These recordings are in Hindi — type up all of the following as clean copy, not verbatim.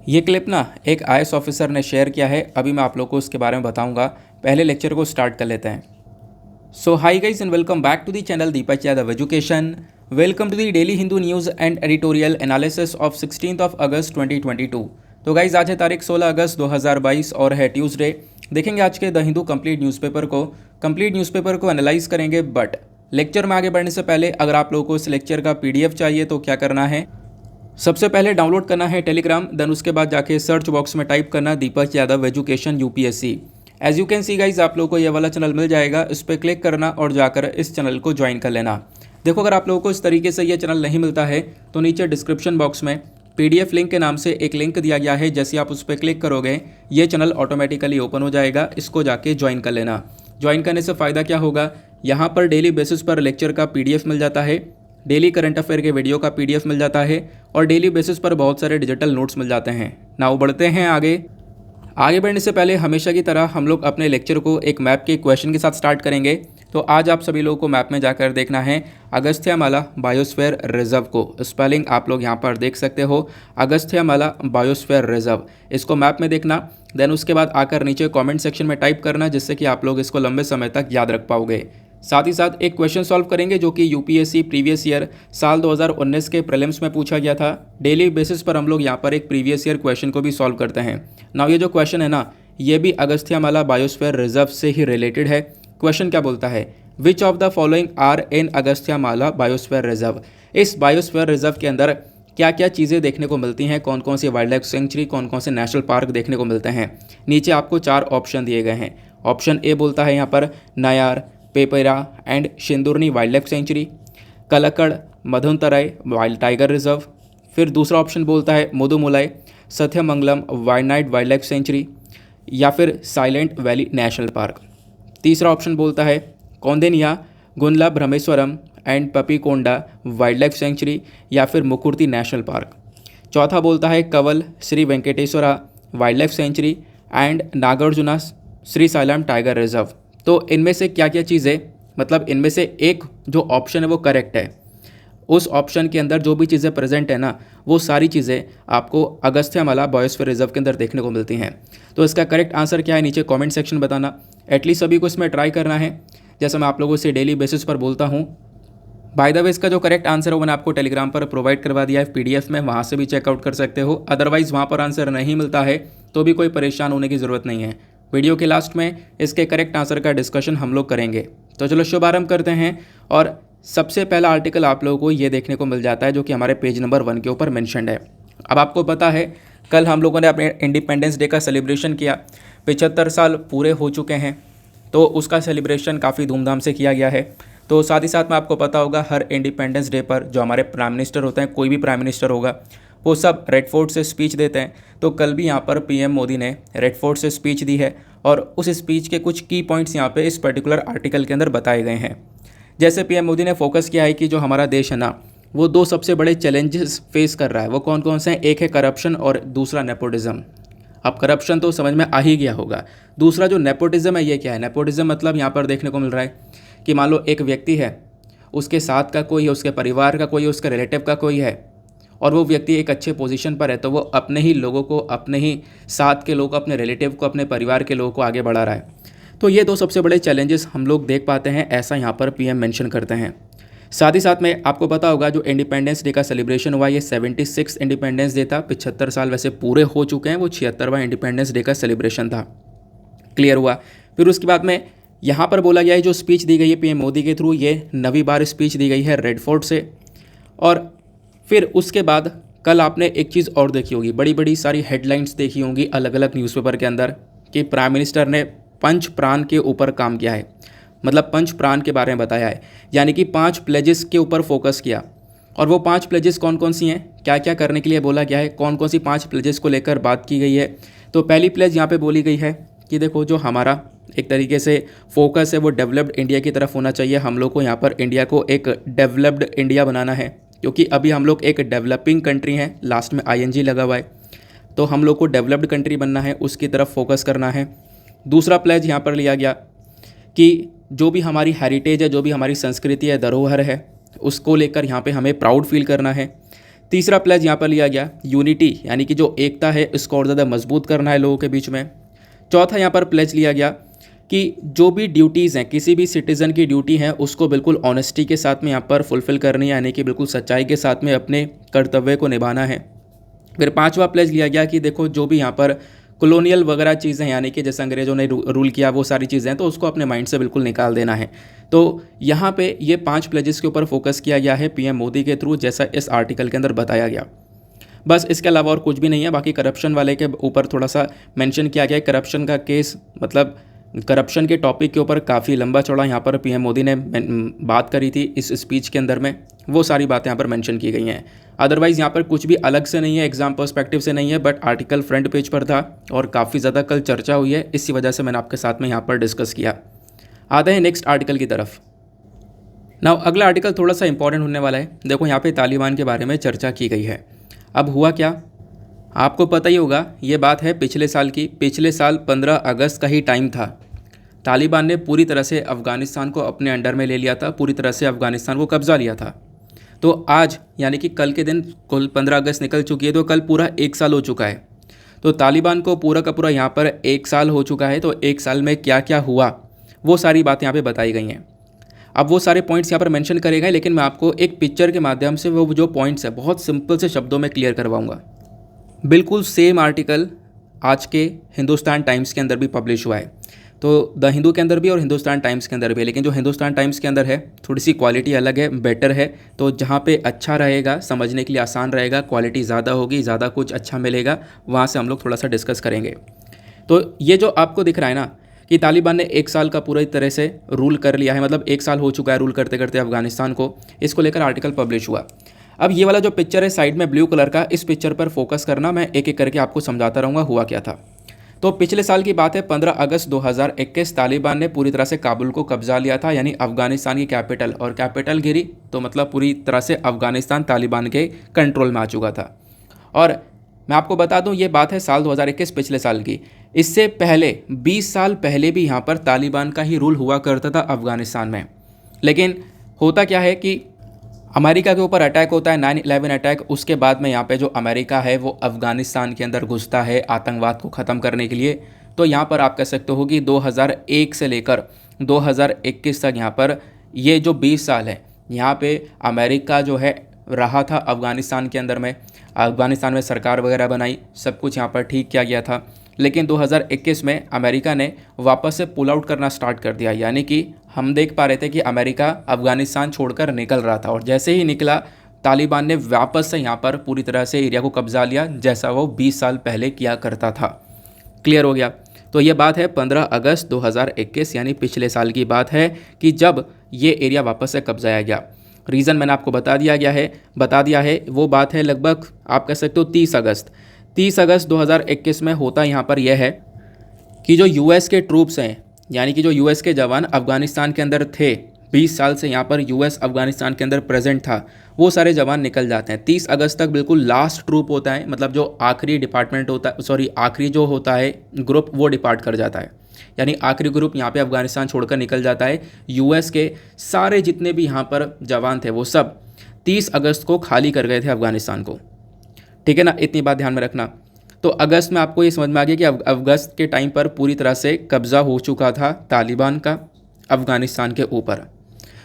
ये क्लिप ना एक आईएएस ऑफिसर ने शेयर किया है। अभी मैं आप लोग को उसके बारे में बताऊंगा। पहले लेक्चर को स्टार्ट कर लेते हैं। So hi guys and welcome back to the channel Deepak Yadav education. Welcome to the daily Hindu news and editorial analysis of 16 August 2022। तो गाइज आज है तारीख 16 अगस्त 2022 और है ट्यूसडे। देखेंगे आज के द हिंदू कंप्लीट न्यूज़पेपर को एनालाइज करेंगे। बट लेक्चर में आगे बढ़ने से पहले अगर आप लोगों को इस लेक्चर का पीडीएफ चाहिए तो क्या करना है, सबसे पहले डाउनलोड करना है टेलीग्राम, देन उसके बाद जाके सर्च बॉक्स में टाइप करना Deepak Yadav education UPSC. As you can see guys आप लोगों को ये वाला चैनल मिल जाएगा, इस पर क्लिक करना और जाकर इस चैनल को ज्वाइन कर लेना। देखो अगर आप लोगों को इस तरीके से ये चैनल नहीं मिलता है तो नीचे डिस्क्रिप्शन बॉक्स में पीडीएफ लिंक के नाम से एक लिंक दिया गया है। जैसे आप उस पर क्लिक करोगे ये चैनल ऑटोमेटिकली ओपन हो जाएगा, इसको जाके ज्वाइन कर लेना। ज्वाइन करने से फ़ायदा क्या होगा, यहाँ पर डेली बेसिस पर लेक्चर का पीडीएफ मिल जाता है, डेली करंट अफेयर के वीडियो का पीडीएफ मिल जाता है और डेली बेसिस पर बहुत सारे डिजिटल नोट्स मिल जाते हैं। नाउ बढ़ते हैं आगे बढ़ने से पहले हमेशा की तरह हम लोग अपने लेक्चर को एक मैप के क्वेश्चन के साथ स्टार्ट करेंगे। तो आज आप सभी लोगों को मैप में जाकर देखना है अगस्त्यमाला बायोस्फीयर रिजर्व को। स्पेलिंग आप लोग यहाँ पर देख सकते हो, अगस्त्यमाला बायोस्फीयर रिजर्व। इसको मैप में देखना, देन उसके बाद आकर नीचे कमेंट सेक्शन में टाइप करना, जिससे कि आप लोग इसको लंबे समय तक याद रख पाओगे। साथ ही साथ एक क्वेश्चन सॉल्व करेंगे जो कि यूपीएससी प्रीवियस ईयर साल 2019 के प्रीलिम्स में पूछा गया था। डेली बेसिस पर हम लोग यहाँ पर एक प्रीवियस ईयर क्वेश्चन को भी सॉल्व करते हैं। नाउ ये जो क्वेश्चन है ना, ये भी अगस्त्यमाला बायोस्फीयर रिजर्व से ही रिलेटेड है। क्वेश्चन क्या बोलता है, which of the following are in Agasthyamala biosphere reserve. इस बायोस्फीयर रिजर्व के अंदर क्या क्या चीज़ें देखने को मिलती हैं, कौन कौन सी वाइल्ड लाइफ सेंचुरी, कौन कौन से नेशनल पार्क देखने को मिलते हैं। नीचे आपको 4 ऑप्शन दिए गए हैं। ऑप्शन ए बोलता है यहाँ पर Neyyar, Peppara and Shendurney wildlife sanctuary, Kalakad Mundanthurai wild tiger reserve. फिर दूसरा ऑप्शन बोलता है Mudumalai Sathyamangalam wildlife sanctuary, या फिर साइलेंट वैली नेशनल पार्क। तीसरा ऑप्शन बोलता है Koundinya Gundla Brahmeswaram and Papikonda wildlife sanctuary, या फिर मुकुर्ती नेशनल पार्क। चौथा बोलता है Kawal Sri Venkateshwara wildlife sanctuary and Nagarjuna Srisailam tiger reserve. तो इनमें से क्या क्या चीज़ें, मतलब इनमें से एक जो ऑप्शन है वो करेक्ट है। उस ऑप्शन के अंदर जो भी चीज़ें प्रेजेंट है ना, वो सारी चीज़ें आपको अगस्त्यमाला बायोस्फीयर रिजर्व के अंदर देखने को मिलती हैं। तो इसका करेक्ट आंसर क्या है नीचे कमेंट सेक्शन बताना। एटलीस्ट सभी को इसमें ट्राई करना है, जैसा मैं आप लोगों से डेली बेसिस पर बोलता हूँ। बाय द वे इसका जो करेक्ट आंसर है वो मैंने आपको टेलीग्राम पर प्रोवाइड करवा दिया है पीडीएफ में, वहाँ से भी चेकआउट कर सकते हो। अदरवाइज़ वहाँ पर आंसर नहीं मिलता है तो भी कोई परेशान होने की ज़रूरत नहीं है। वीडियो के लास्ट में इसके करेक्ट आंसर का डिस्कशन हम लोग करेंगे। तो चलो शुभारंभ करते हैं। और सबसे पहला आर्टिकल आप लोगों को ये देखने को मिल जाता है जो कि हमारे पेज नंबर 1 के ऊपर मेंशन्ड है। अब आपको पता है कल हम लोगों ने अपने इंडिपेंडेंस डे का सेलिब्रेशन किया। 75 साल पूरे हो चुके हैं, तो उसका सेलिब्रेशन काफ़ी धूमधाम से किया गया है। तो साथ ही साथ में आपको पता होगा हर इंडिपेंडेंस डे पर जो हमारे प्राइम मिनिस्टर होते हैं, कोई भी प्राइम मिनिस्टर होगा, वो सब रेड फोर्ट से स्पीच देते हैं। तो कल भी यहाँ पर पीएम मोदी ने रेड फोर्ट से स्पीच दी है और उस स्पीच के कुछ की पॉइंट्स यहाँ पे इस पर्टिकुलर आर्टिकल के अंदर बताए गए हैं। जैसे पीएम मोदी ने फोकस किया है कि जो हमारा देश है ना, वो 2 सबसे बड़े चैलेंजेस फेस कर रहा है। वो कौन कौन से हैं, एक है करप्शन और दूसरा नेपोटिज्म। अब करप्शन तो समझ में आ ही गया होगा, दूसरा जो नेपोटिज्म है ये क्या है। नेपोटिज्म मतलब यहाँ पर देखने को मिल रहा है कि मान लो एक व्यक्ति है, उसके साथ का कोई है, उसके परिवार का कोई है, उसके रिलेटिव का कोई है, और वो व्यक्ति एक अच्छे पोजीशन पर है, तो वो अपने ही लोगों को, अपने ही साथ के लोगों को, अपने रिलेटिव को, अपने परिवार के लोगों को आगे बढ़ा रहा है। तो ये 2 सबसे बड़े चैलेंजेस हम लोग देख पाते हैं, ऐसा यहाँ पर पीएम मेंशन करते हैं। साथ ही साथ में आपको पता होगा जो इंडिपेंडेंस डे का सेलिब्रेशन हुआ, ये 76 इंडिपेंडेंस डे था। 75 साल वैसे पूरे हो चुके हैं, वो 76वां इंडिपेंडेंस डे का सेलिब्रेशन था। क्लियर हुआ। फिर उसके बाद में यहाँ पर बोला गया है जो स्पीच दी गई है पीएम मोदी के थ्रू, ये 9वीं बार स्पीच दी गई है रेड फोर्ट से। और फिर उसके बाद कल आपने एक चीज़ और देखी होगी, बड़ी बड़ी सारी हेडलाइंस देखी होंगी अलग अलग न्यूज़पेपर के अंदर कि प्राइम मिनिस्टर ने पंच प्राण के ऊपर काम किया है, मतलब पंच प्राण के बारे में बताया है, यानी कि 5 प्लेजेस के ऊपर फोकस किया। और वो 5 प्लेजेस कौन कौन सी हैं, क्या क्या करने के लिए बोला गया है, कौन कौन सी 5 प्लेजेस को लेकर बात की गई है। तो पहली प्लेज यहाँ पे बोली गई है कि देखो जो हमारा एक तरीके से फोकस है वो डेवलप्ड इंडिया की तरफ होना चाहिए। हम लोग को यहाँ पर इंडिया को एक डेवलप्ड इंडिया बनाना है, क्योंकि अभी हम लोग एक डेवलपिंग कंट्री हैं, लास्ट में आईएनजी लगा हुआ है, तो हम लोग को डेवलप्ड कंट्री बनना है, उसकी तरफ फोकस करना है। दूसरा प्लेज यहाँ पर लिया गया कि जो भी हमारी हेरिटेज है, जो भी हमारी संस्कृति है, धरोहर है, उसको लेकर यहाँ पे हमें प्राउड फील करना है। तीसरा प्लेज यहाँ पर लिया गया यूनिटी, यानी कि जो एकता है इसको और ज़्यादा मजबूत करना है लोगों के बीच में। चौथा यहाँ पर प्लेज लिया गया कि जो भी ड्यूटीज़ हैं, किसी भी सिटीज़न की ड्यूटी है उसको बिल्कुल ऑनेस्टी के साथ में यहाँ पर फुलफ़िल करनी है, यानी कि बिल्कुल सच्चाई के साथ में अपने कर्तव्य को निभाना है। फिर पांचवा प्लेज लिया गया कि देखो जो भी यहाँ पर कॉलोनियल वगैरह चीज़ें, यानी कि जैसे अंग्रेज़ों ने रूल किया वो सारी चीज़ें हैं, तो उसको अपने माइंड से बिल्कुल निकाल देना है। तो यहाँ पे ये 5 प्लेजेस के ऊपर फोकस किया गया है पीएम मोदी के थ्रू, जैसा इस आर्टिकल के अंदर बताया गया। बस इसके अलावा और कुछ भी नहीं है। बाकी करप्शन वाले के ऊपर थोड़ा सा मेंशन किया गया है। करप्शन का केस, मतलब करप्शन के टॉपिक के ऊपर काफ़ी लंबा चौड़ा यहाँ पर पीएम मोदी ने बात करी थी इस स्पीच के अंदर में, वो सारी बातें यहाँ पर मेंशन की गई हैं। अदरवाइज़ यहाँ पर कुछ भी अलग से नहीं है, एग्जाम पर्सपेक्टिव से नहीं है, बट आर्टिकल फ्रंट पेज पर था और काफ़ी ज़्यादा कल चर्चा हुई है, इसी वजह से मैंने आपके साथ में यहाँ पर डिस्कस किया। आते हैं नेक्स्ट आर्टिकल की तरफ। नाउ अगला आर्टिकल थोड़ा सा इंपॉर्टेंट होने वाला है। देखो यहाँ पे तालिबान के बारे में चर्चा की गई है। अब हुआ क्या, आपको पता ही होगा, ये बात है पिछले साल की। पिछले साल 15 अगस्त का ही टाइम था। तालिबान ने पूरी तरह से अफ़गानिस्तान को अपने अंडर में ले लिया था, पूरी तरह से अफ़गानिस्तान को कब्ज़ा लिया था। तो आज यानी कि कल के दिन, कुल 15 अगस्त निकल चुकी है, तो कल पूरा 1 साल हो चुका है। तो तालिबान को पूरा का पूरा यहाँ पर 1 साल हो चुका है। तो 1 साल में क्या क्या हुआ वो सारी बातें यहाँ पे बताई गई हैं। अब वो सारे पॉइंट्स यहाँ पर मेंशन करेगा, लेकिन मैं आपको एक पिक्चर के माध्यम से वो जो पॉइंट्स है बहुत सिंपल से शब्दों में क्लियर करवाऊँगा। बिल्कुल सेम आर्टिकल आज के हिंदुस्तान टाइम्स के अंदर भी पब्लिश हुआ है। तो द हिंदू के अंदर भी और हिंदुस्तान टाइम्स के अंदर भी है, लेकिन जो हिंदुस्तान टाइम्स के अंदर है थोड़ी सी क्वालिटी अलग है, बेटर है। तो जहाँ पे अच्छा रहेगा, समझने के लिए आसान रहेगा, क्वालिटी ज़्यादा होगी, ज़्यादा कुछ अच्छा मिलेगा, वहाँ से हम लोग थोड़ा सा डिस्कस करेंगे। तो ये जो आपको दिख रहा है ना कि तालिबान ने 1 साल का पूरी तरह से रूल कर लिया है, मतलब 1 साल हो चुका है रूल करते करते अफगानिस्तान को, इसको लेकर आर्टिकल पब्लिश हुआ। अब ये वाला जो पिक्चर है साइड में ब्लू कलर का, इस पिक्चर पर फोकस करना, मैं एक एक करके आपको समझाता रहूँगा हुआ क्या था। तो पिछले साल की बात है, 15 अगस्त 2021 तालिबान ने पूरी तरह से काबुल को कब्जा लिया था, यानी अफगानिस्तान की कैपिटल, और कैपिटल गिरी तो मतलब पूरी तरह से अफगानिस्तान तालिबान के कंट्रोल में आ चुका था। और मैं आपको बता दूं ये बात है साल 2021 पिछले साल की। इससे पहले 20 साल पहले भी यहाँ पर तालिबान का ही रूल हुआ करता था अफगानिस्तान में। लेकिन होता क्या है कि अमेरिका के ऊपर अटैक होता है, 9/11 अटैक, उसके बाद में यहाँ पे जो अमेरिका है वो अफ़गानिस्तान के अंदर घुसता है आतंकवाद को ख़त्म करने के लिए। तो यहाँ पर आप कह सकते हो कि 2001 से लेकर 2021 तक यहाँ पर ये जो 20 साल है यहाँ पे अमेरिका जो है रहा था अफ़गानिस्तान के अंदर में। अफ़गानिस्तान में सरकार वगैरह बनाई, सब कुछ यहाँ पर ठीक किया गया था। लेकिन 2021 में अमेरिका ने वापस से पुल आउट करना स्टार्ट कर दिया, यानी कि हम देख पा रहे थे कि अमेरिका अफ़गानिस्तान छोड़कर निकल रहा था, और जैसे ही निकला तालिबान ने वापस से यहाँ पर पूरी तरह से एरिया को कब्जा लिया, जैसा वो 20 साल पहले किया करता था। क्लियर हो गया। तो ये बात है 15 अगस्त 2021 यानी पिछले साल की बात है कि जब ये एरिया वापस से कब्जाया गया। रीज़न मैंने आपको बता दिया है। वो बात है लगभग आप कह सकते हो 30 अगस्त 2021 में होता यहाँ पर यह है कि जो यूएस के ट्रूप्स हैं, यानी कि जो यूएस के जवान अफ़गानिस्तान के अंदर थे, 20 साल से यहाँ पर यूएस अफ़गानिस्तान के अंदर प्रेजेंट था, वो सारे जवान निकल जाते हैं। 30 अगस्त तक बिल्कुल लास्ट ट्रूप होता है, मतलब जो आखिरी डिपार्टमेंट होता है, आखिरी जो होता है ग्रुप, वो डिपार्ट कर जाता है, यानी आखिरी ग्रुप यहाँ पे अफ़गानिस्तान छोड़कर निकल जाता है। यूएस के सारे जितने भी यहाँ पर जवान थे वो सब 30 अगस्त को खाली कर गए थे अफ़गानिस्तान को। ठीक है ना, इतनी बात ध्यान में रखना। तो अगस्त में आपको ये समझ में आ गया कि अगस्त के टाइम पर पूरी तरह से कब्ज़ा हो चुका था तालिबान का अफ़गानिस्तान के ऊपर।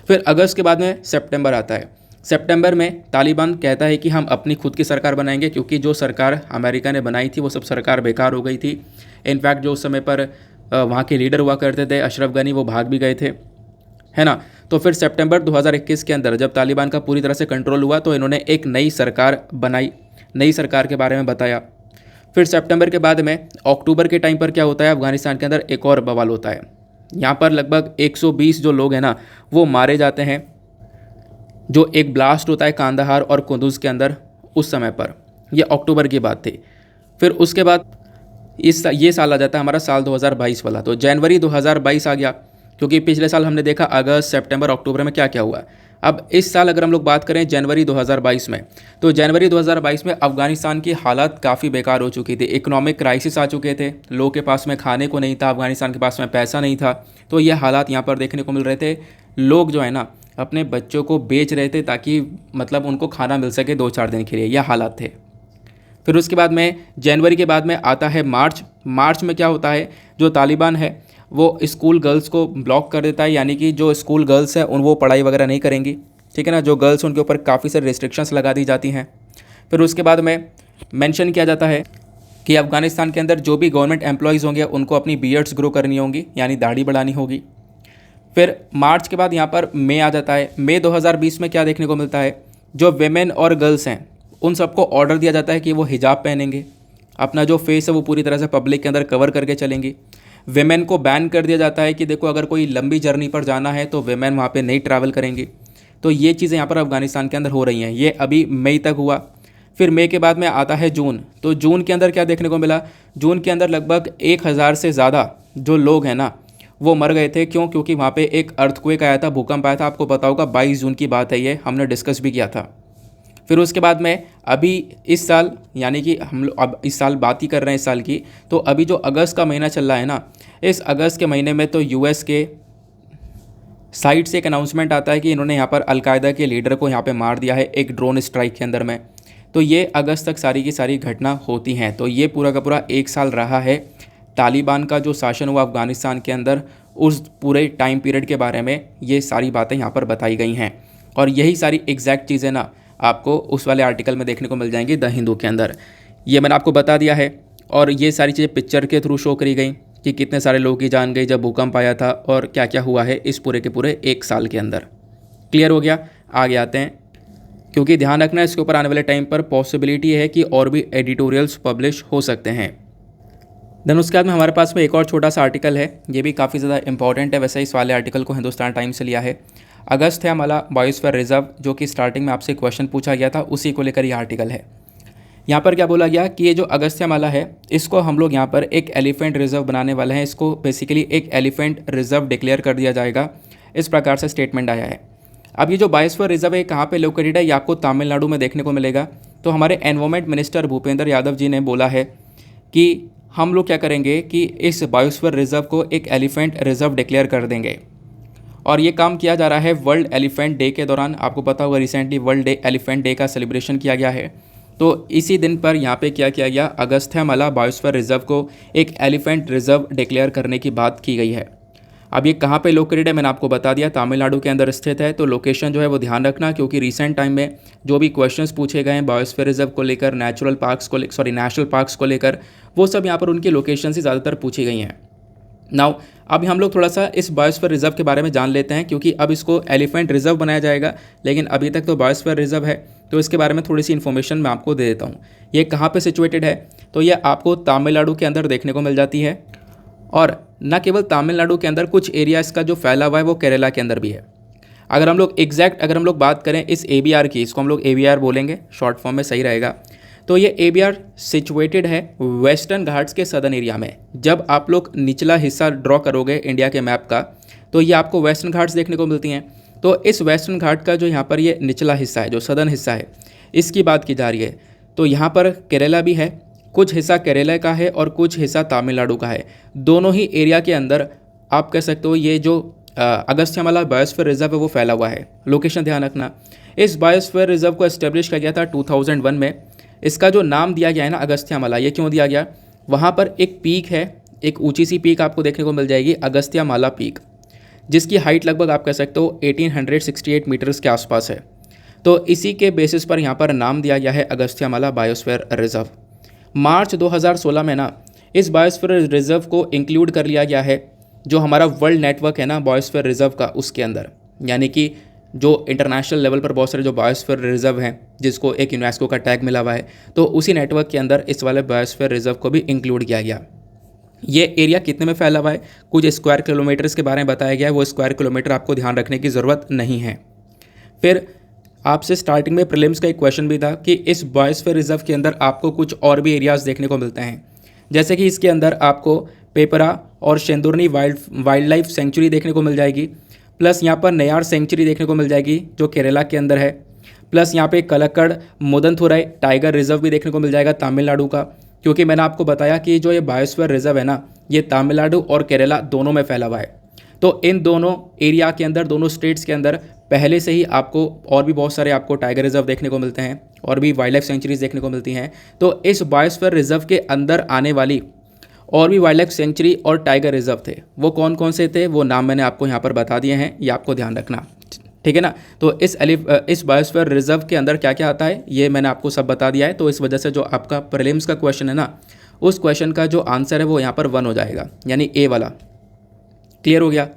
फिर अगस्त के बाद में सितंबर आता है। सितंबर में तालिबान कहता है कि हम अपनी खुद की सरकार बनाएंगे, क्योंकि जो सरकार अमेरिका ने बनाई थी वो सब सरकार बेकार हो गई थी। इनफैक्ट जो उस समय पर वहाँ के लीडर हुआ करते थे अशरफ गनी, वो भाग भी गए थे, है ना। तो फिर सितंबर 2021 के अंदर जब तालिबान का पूरी तरह से कंट्रोल हुआ तो इन्होंने एक नई सरकार बनाई, नई सरकार के बारे में बताया। फिर सितंबर के बाद में अक्टूबर के टाइम पर क्या होता है, अफ़गानिस्तान के अंदर एक और बवाल होता है। यहाँ पर लगभग 120 जो लोग हैं ना वो मारे जाते हैं, जो एक ब्लास्ट होता है कांदाहार और कुंदुज के अंदर उस समय पर। यह अक्टूबर की बात थी। फिर उसके बाद ये साल आ जाता है हमारा साल 2022 वाला। तो जनवरी 2022 आ गया, क्योंकि पिछले साल हमने देखा अगस्त, सितंबर, अक्टूबर में क्या क्या हुआ। अब इस साल अगर हम लोग बात करें जनवरी 2022 में, तो जनवरी 2022 में अफ़गानिस्तान की हालत काफ़ी बेकार हो चुकी थी। इकोनॉमिक क्राइसिस आ चुके थे, लोगों के पास में खाने को नहीं था, अफ़गानिस्तान के पास में पैसा नहीं था। तो ये हालात यहाँ पर देखने को मिल रहे थे। लोग जो है ना अपने बच्चों को बेच रहे थे ताकि मतलब उनको खाना मिल सके 2-4 दिन के लिए, यह हालात थे। फिर उसके बाद में जनवरी के बाद में आता है मार्च। मार्च में क्या होता है, जो तालिबान है वो स्कूल गर्ल्स को ब्लॉक कर देता है, यानी कि जो स्कूल गर्ल्स हैं वो पढ़ाई वगैरह नहीं करेंगी, ठीक है ना। जो गर्ल्स उनके ऊपर काफ़ी सारी रिस्ट्रिक्शंस लगा दी जाती हैं। फिर उसके बाद में मेंशन किया जाता है कि अफ़गानिस्तान के अंदर जो भी गवर्नमेंट एम्प्लॉयज़ होंगे उनको अपनी बियर्ड्स ग्रो करनी होंगी, यानी दाढ़ी बढ़ानी होगी। फिर मार्च के बाद यहाँ पर मई आ जाता है। मई 2020 में क्या देखने को मिलता है, जो वेमेन और गर्ल्स हैं उन सबको ऑर्डर दिया जाता है कि वो हिजाब पहनेंगे, अपना जो फेस है वो पूरी तरह से पब्लिक के अंदर कवर करके चलेंगी। वेमेन को बैन कर दिया जाता है कि देखो अगर कोई लंबी जर्नी पर जाना है तो वेमेन वहाँ पे नहीं ट्रैवल करेंगी। तो ये चीज़ें यहाँ पर अफ़गानिस्तान के अंदर हो रही हैं। ये अभी मई तक हुआ। फिर मई के बाद में आता है जून। तो जून के अंदर क्या देखने को मिला, जून के अंदर लगभग 1000 से ज़्यादा जो लोग हैं ना वो मर गए थे। क्यों? क्योंकि वहाँ पे एक अर्थक्वेक आया था, भूकंप आया था। आपको पता होगा 22 जून की बात है, ये हमने डिस्कस भी किया था। फिर उसके बाद में अभी इस साल, यानी कि हम लोग अब इस साल बात ही कर रहे हैं इस साल की, तो अभी जो अगस्त का महीना चल रहा है ना, इस अगस्त के महीने में तो यूएस के साइड से एक अनाउंसमेंट आता है कि इन्होंने यहाँ पर अलकायदा के लीडर को यहाँ पे मार दिया है एक ड्रोन स्ट्राइक के अंदर में। तो ये अगस्त तक सारी की सारी घटना होती हैं। तो ये पूरा का पूरा 1 साल रहा है तालिबान का जो शासन हुआ अफ़गानिस्तान के अंदर, उस पूरे टाइम पीरियड के बारे में ये सारी बातें यहाँ पर बताई गई हैं। और यही सारी एग्जैक्ट चीज़ें ना आपको उस वाले आर्टिकल में देखने को मिल जाएंगी द हिंदू के अंदर। ये मैंने आपको बता दिया है। और ये सारी चीज़ें पिक्चर के थ्रू शो करी गई कि कितने सारे लोगों की जान गई जब भूकंप आया था और क्या क्या हुआ है इस पूरे के पूरे 1 साल के अंदर। क्लियर हो गया? आगे आते हैं, क्योंकि ध्यान रखना इसके ऊपर आने वाले टाइम पर पॉसिबिलिटी है कि और भी एडिटोरियल्स पब्लिश हो सकते हैं। देन उसके बाद में हमारे पास में एक और छोटा सा आर्टिकल है, ये भी काफ़ी ज़्यादा इंपॉर्टेंट है। वैसे इस वाले आर्टिकल को हिंदुस्तान टाइम्स से लिया है। अगस्त्यमाला बायोस्फीयर रिजर्व, जो कि स्टार्टिंग में आपसे क्वेश्चन पूछा गया था, उसी को लेकर यह आर्टिकल है। यहाँ पर क्या बोला गया कि ये जो अगस्त्यमाला है इसको हम लोग यहाँ पर एक एलिफेंट रिजर्व बनाने वाले हैं। इसको बेसिकली एक एलिफेंट रिजर्व डिक्लेयर कर दिया जाएगा, इस प्रकार से स्टेटमेंट आया है। अब ये जो बायोस्फीयर रिजर्व है कहाँ पे लोकेटेड है, ये आपको तमिलनाडु में देखने को मिलेगा। तो हमारे एनवायरमेंट मिनिस्टर भूपेंद्र यादव जी ने बोला है कि हम लोग क्या करेंगे कि इस बायोस्फीयर रिजर्व को एक एलिफेंट रिजर्व डिक्लेयर कर देंगे। और ये काम किया जा रहा है वर्ल्ड एलिफेंट डे के दौरान। आपको पता होगा रिसेंटली वर्ल्ड एलिफेंट डे का सेलिब्रेशन किया गया है। तो इसी दिन पर यहाँ पे क्या किया गया, अगस्त्यमाला बायोस्फीयर रिजर्व को एक एलिफेंट रिजर्व डिक्लेयर करने की बात की गई है। अब ये कहाँ पे लोकेटेड है मैंने आपको बता दिया, तमिलनाडु के अंदर स्थित है। तो लोकेशन जो है वो ध्यान रखना, क्योंकि रिसेंट टाइम में जो भी क्वेश्चंस पूछे गए हैं बायोस्फीयर रिजर्व को लेकर, नेशनल पार्क्स को लेकर, वो सब यहाँ पर उनकी लोकेशन से ज़्यादातर पूछी गई हैं। नाउ अब हम लोग थोड़ा सा इस बायोस्फीयर रिजर्व के बारे में जान लेते हैं, क्योंकि अब इसको एलिफेंट रिजर्व बनाया जाएगा, लेकिन अभी तक तो बायोस्फीयर रिजर्व है। तो इसके बारे में थोड़ी सी इन्फॉर्मेशन मैं आपको दे देता हूँ। ये कहाँ पे सिचुएटेड है, तो ये आपको तमिलनाडु के अंदर देखने को मिल जाती है। और न केवल तमिलनाडु के अंदर, कुछ एरिया इसका जो फैला हुआ है वो केरला के अंदर भी है। अगर हम लोग बात करें इस ABR की, इसको हम लोग ABR बोलेंगे, शॉर्ट फॉर्म में सही रहेगा। तो ये ABR सिचुएटेड है वेस्टर्न घाट्स के सदर्न एरिया में। जब आप लोग निचला हिस्सा ड्रॉ करोगे इंडिया के मैप का, तो ये आपको वेस्टर्न घाट्स देखने को मिलती हैं। तो इस वेस्टर्न घाट का जो यहाँ पर ये निचला हिस्सा है, जो सदर्न हिस्सा है, इसकी बात की जा रही है। तो यहाँ पर केरला भी है, कुछ हिस्सा केरला का है और कुछ हिस्सा तमिलनाडु का है। दोनों ही एरिया के अंदर आप कह सकते हो ये जो अगस्त्यमाला बायोस्फीयर रिजर्व है वो फैला हुआ है। लोकेशन ध्यान रखना, इस बायोस्फीयर रिजर्व को एस्टेब्लिश किया गया था 2001 में। इसका जो नाम दिया गया है ना अगस्त्यमाला, ये क्यों दिया गया, वहाँ पर एक पीक है, एक ऊंची सी पीक आपको देखने को मिल जाएगी, अगस्त्यमाला पीक, जिसकी हाइट लगभग आप कह सकते हो 1868 मीटर्स के आसपास है। तो इसी के बेसिस पर यहाँ पर नाम दिया गया है अगस्त्यमाला बायोस्फीयर रिजर्व। मार्च 2016 में ना इस बायोस्फीयर रिजर्व को इंक्लूड कर लिया गया है, जो हमारा वर्ल्ड नेटवर्क है ना बायोस्फीयर रिजर्व का, उसके अंदर। यानी कि जो इंटरनेशनल लेवल पर बहुत सारे जो बायोस्फीयर रिजर्व हैं, जिसको एक यूनेस्को का टैग मिला हुआ है, तो उसी नेटवर्क के अंदर इस वाले बायोस्फीयर रिजर्व को भी इंक्लूड किया गया। ये एरिया कितने में फैला हुआ है, कुछ स्क्वायर किलोमीटर्स के बारे में बताया गया है। वो स्क्वायर किलोमीटर आपको ध्यान रखने की ज़रूरत नहीं है। फिर आपसे स्टार्टिंग में प्रीलिम्स का एक क्वेश्चन भी था कि इस बायोस्फीयर रिजर्व के अंदर आपको कुछ और भी एरियाज़ देखने को मिलते हैं। जैसे कि इसके अंदर आपको पेपरा और शेंदुरनी वाइल्ड लाइफ सेंचुरी देखने को मिल जाएगी, प्लस यहाँ पर नयार सेंचुरी देखने को मिल जाएगी जो केरला के अंदर है, प्लस यहाँ पे कलक्कड़ मुदनथुराई टाइगर रिजर्व भी देखने को मिल जाएगा तमिलनाडु का। क्योंकि मैंने आपको बताया कि जो ये बायोस्फीयर रिजर्व है ना, ये तमिलनाडु और केरला दोनों में फैला हुआ है। तो इन दोनों एरिया के अंदर, दोनों स्टेट्स के अंदर पहले से ही आपको और भी बहुत सारे आपको टाइगर रिजर्व देखने को मिलते हैं और भी वाइल्ड लाइफ सेंचुरीज देखने को मिलती हैं। तो इस बायोस्फीयर रिजर्व के अंदर आने वाली और भी वाइल्ड लाइफ सेंचुरी और टाइगर रिजर्व थे, वो कौन कौन से थे वो नाम मैंने आपको यहाँ पर बता दिए हैं, ये आपको ध्यान रखना, ठीक है ना। तो इस बायोस्फीयर रिजर्व के अंदर क्या क्या आता है ये मैंने आपको सब बता दिया है। तो इस वजह से जो आपका प्रीलिम्स का क्वेश्चन है ना, उस क्वेश्चन का जो आंसर है वो यहाँ पर 1 हो जाएगा, यानी ए वाला। क्लियर हो गया।